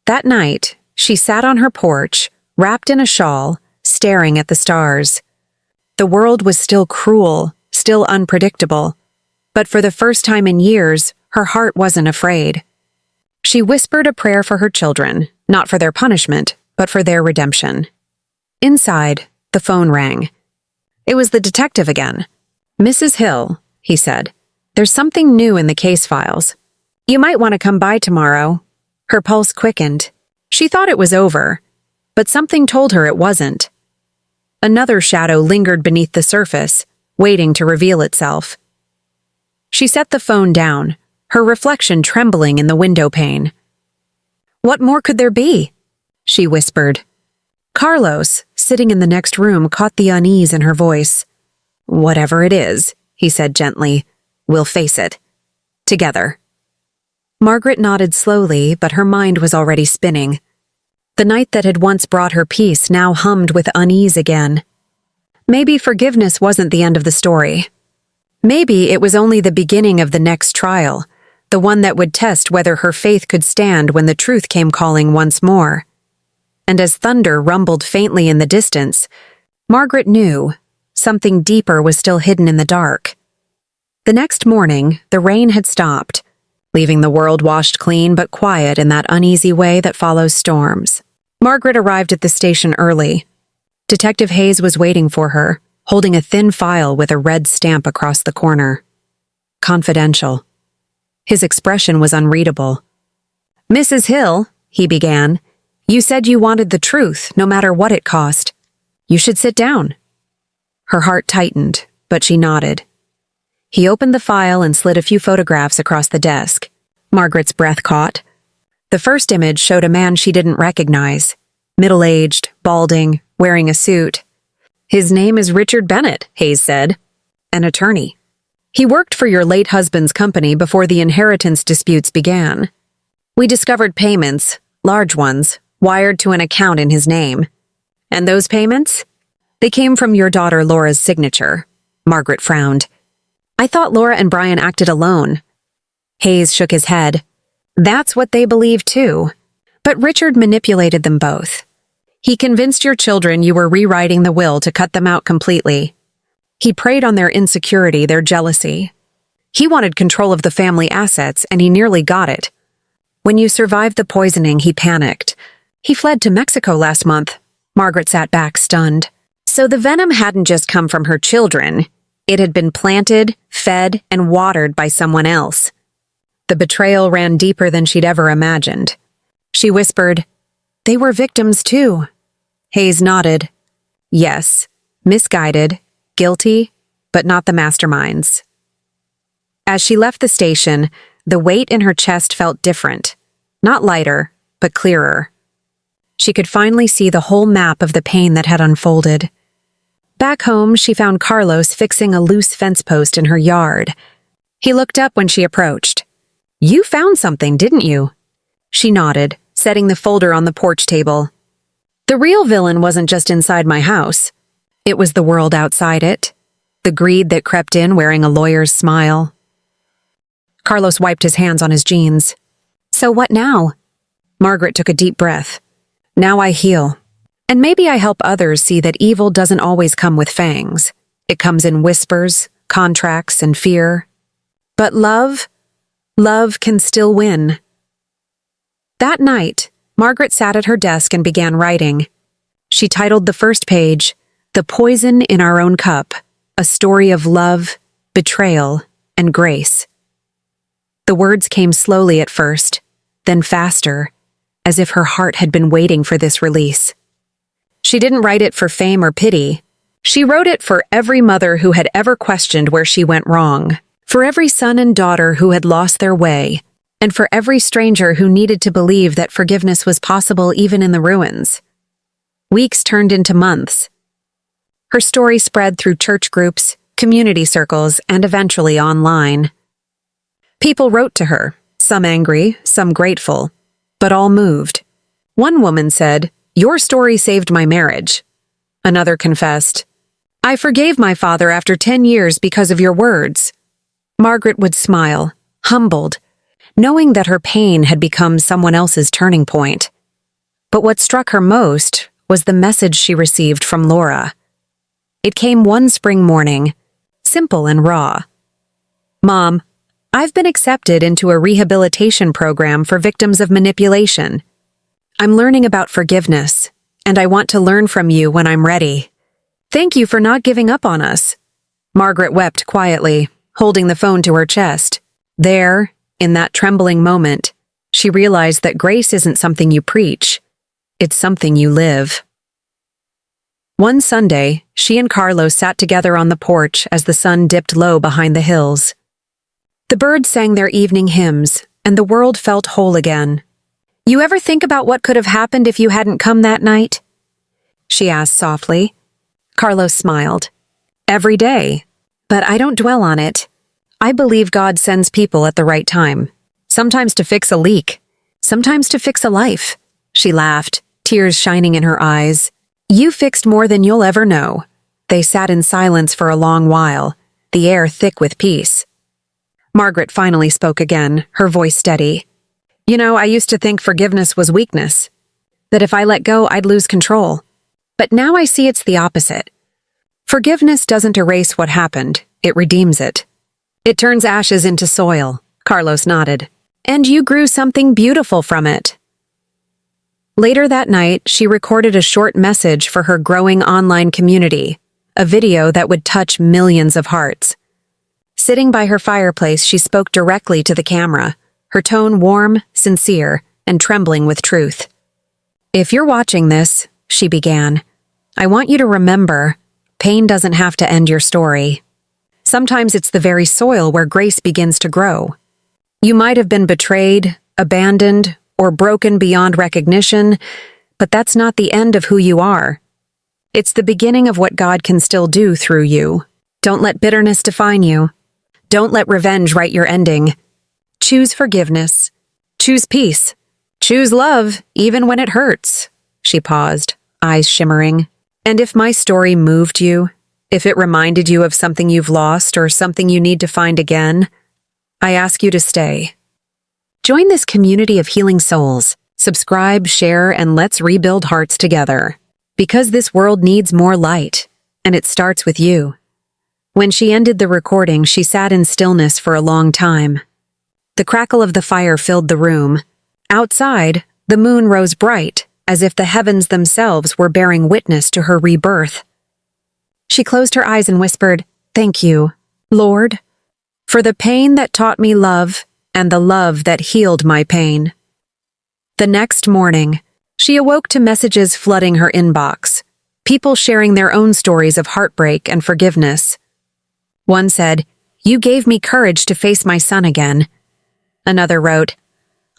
That night, she sat on her porch, wrapped in a shawl, staring at the stars. The world was still cruel, still unpredictable, but for the first time in years, her heart wasn't afraid. She whispered a prayer for her children, not for their punishment, but for their redemption. Inside, the phone rang. It was the detective again. "Mrs. Hill," he said, "there's something new in the case files. You might want to come by tomorrow." Her pulse quickened. She thought it was over, but something told her it wasn't. Another shadow lingered beneath the surface, waiting to reveal itself. She set the phone down, her reflection trembling in the window pane. "What more could there be?" she whispered. Carlos, sitting in the next room, caught the unease in her voice. "Whatever it is," he said gently, "we'll face it. Together." Margaret nodded slowly, but her mind was already spinning. The night that had once brought her peace now hummed with unease again. Maybe forgiveness wasn't the end of the story. Maybe it was only the beginning of the next trial, the one that would test whether her faith could stand when the truth came calling once more. And as thunder rumbled faintly in the distance, Margaret knew something deeper was still hidden in the dark. The next morning, the rain had stopped, leaving the world washed clean but quiet in that uneasy way that follows storms. Margaret arrived at the station early. Detective Hayes was waiting for her, holding a thin file with a red stamp across the corner. Confidential. His expression was unreadable. "Mrs. Hill," he began, "you said you wanted the truth, no matter what it cost. You should sit down." Her heart tightened, but she nodded. He opened the file and slid a few photographs across the desk. Margaret's breath caught. The first image showed a man she didn't recognize. Middle-aged, balding, wearing a suit. "His name is Richard Bennett," Hayes said. "An attorney. He worked for your late husband's company before the inheritance disputes began. We discovered payments, large ones, wired to an account in his name. And those payments? They came from your daughter Laura's signature." Margaret frowned. "I thought Laura and Brian acted alone." Hayes shook his head. "That's what they believed too. But Richard manipulated them both. He convinced your children you were rewriting the will to cut them out completely. He preyed on their insecurity, their jealousy. He wanted control of the family assets, and he nearly got it. When you survived the poisoning, he panicked. He fled to Mexico last month." Margaret sat back, stunned. So the venom hadn't just come from her children. It had been planted, fed, and watered by someone else. The betrayal ran deeper than she'd ever imagined. She whispered, "They were victims too." Hayes nodded. "Yes, misguided, guilty, but not the masterminds." As she left the station, the weight in her chest felt different. Not lighter, but clearer. She could finally see the whole map of the pain that had unfolded. Back home, she found Carlos fixing a loose fence post in her yard. He looked up when she approached. "You found something, didn't you?" She nodded, setting the folder on the porch table. "The real villain wasn't just inside my house. It was the world outside it. The greed that crept in wearing a lawyer's smile." Carlos wiped his hands on his jeans. "So what now?" Margaret took a deep breath. "Now I heal. And maybe I help others see that evil doesn't always come with fangs. It comes in whispers, contracts, and fear. But love can still win." That night, Margaret sat at her desk and began writing. She titled the first page, "The Poison in Our Own Cup, a Story of Love, Betrayal, and Grace." The words came slowly at first, then faster, as if her heart had been waiting for this release. She didn't write it for fame or pity. She wrote it for every mother who had ever questioned where she went wrong, for every son and daughter who had lost their way, and for every stranger who needed to believe that forgiveness was possible even in the ruins. Weeks turned into months. Her story spread through church groups, community circles, and eventually online. People wrote to her, some angry, some grateful, but all moved. One woman said, "Your story saved my marriage." Another confessed, "I forgave my father after 10 years because of your words." Margaret would smile, humbled, knowing that her pain had become someone else's turning point. But what struck her most was the message she received from Laura. It came one spring morning, simple and raw. "Mom, I've been accepted into a rehabilitation program for victims of manipulation. I'm learning about forgiveness, and I want to learn from you when I'm ready. Thank you for not giving up on us." Margaret wept quietly, holding the phone to her chest. There, in that trembling moment, she realized that grace isn't something you preach. It's something you live. One Sunday, she and Carlos sat together on the porch as the sun dipped low behind the hills. The birds sang their evening hymns, and the world felt whole again. "You ever think about what could have happened if you hadn't come that night?" she asked softly. Carlos smiled. "Every day. But I don't dwell on it. I believe God sends people at the right time. Sometimes to fix a leak. Sometimes to fix a life." She laughed, tears shining in her eyes. "You fixed more than you'll ever know." They sat in silence for a long while, the air thick with peace. Margaret finally spoke again, her voice steady. "You know, I used to think forgiveness was weakness, that if I let go, I'd lose control. But now I see it's the opposite. Forgiveness doesn't erase what happened, it redeems it. It turns ashes into soil." Carlos nodded. "And you grew something beautiful from it." Later that night, she recorded a short message for her growing online community, a video that would touch millions of hearts. Sitting by her fireplace, she spoke directly to the camera, her tone warm, sincere, and trembling with truth. "If you're watching this," she began, "I want you to remember, pain doesn't have to end your story. Sometimes it's the very soil where grace begins to grow. You might have been betrayed, abandoned, or broken beyond recognition, but that's not the end of who you are. It's the beginning of what God can still do through you. Don't let bitterness define you. Don't let revenge write your ending. Choose forgiveness. Choose peace. Choose love, even when it hurts." She paused, eyes shimmering. "And if my story moved you, if it reminded you of something you've lost or something you need to find again, I ask you to stay. Join this community of healing souls. Subscribe, share, and let's rebuild hearts together. Because this world needs more light, and it starts with you." When she ended the recording, she sat in stillness for a long time. The crackle of the fire filled the room. Outside, the moon rose bright, as if the heavens themselves were bearing witness to her rebirth. She closed her eyes and whispered, "Thank you, Lord, for the pain that taught me love and the love that healed my pain." The next morning, she awoke to messages flooding her inbox, people sharing their own stories of heartbreak and forgiveness. One said, "You gave me courage to face my son again." Another wrote,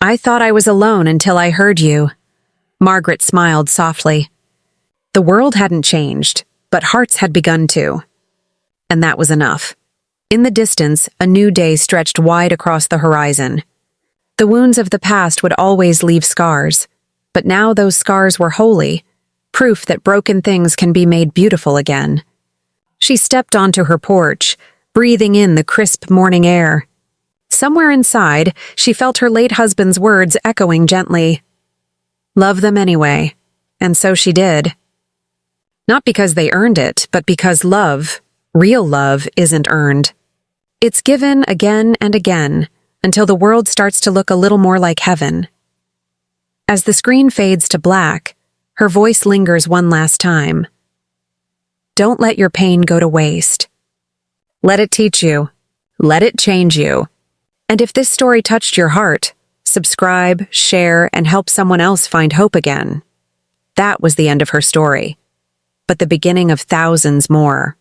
"I thought I was alone until I heard you." Margaret smiled softly. The world hadn't changed, but hearts had begun to. And that was enough. In the distance, a new day stretched wide across the horizon. The wounds of the past would always leave scars, but now those scars were holy, proof that broken things can be made beautiful again. She stepped onto her porch, breathing in the crisp morning air. Somewhere inside, she felt her late husband's words echoing gently. Love them anyway, and so she did. Not because they earned it, but because love, real love, isn't earned. It's given again and again, until the world starts to look a little more like heaven. As the screen fades to black, her voice lingers one last time. Don't let your pain go to waste. Let it teach you. Let it change you. And if this story touched your heart, subscribe, share, and help someone else find hope again. That was the end of her story, but the beginning of thousands more.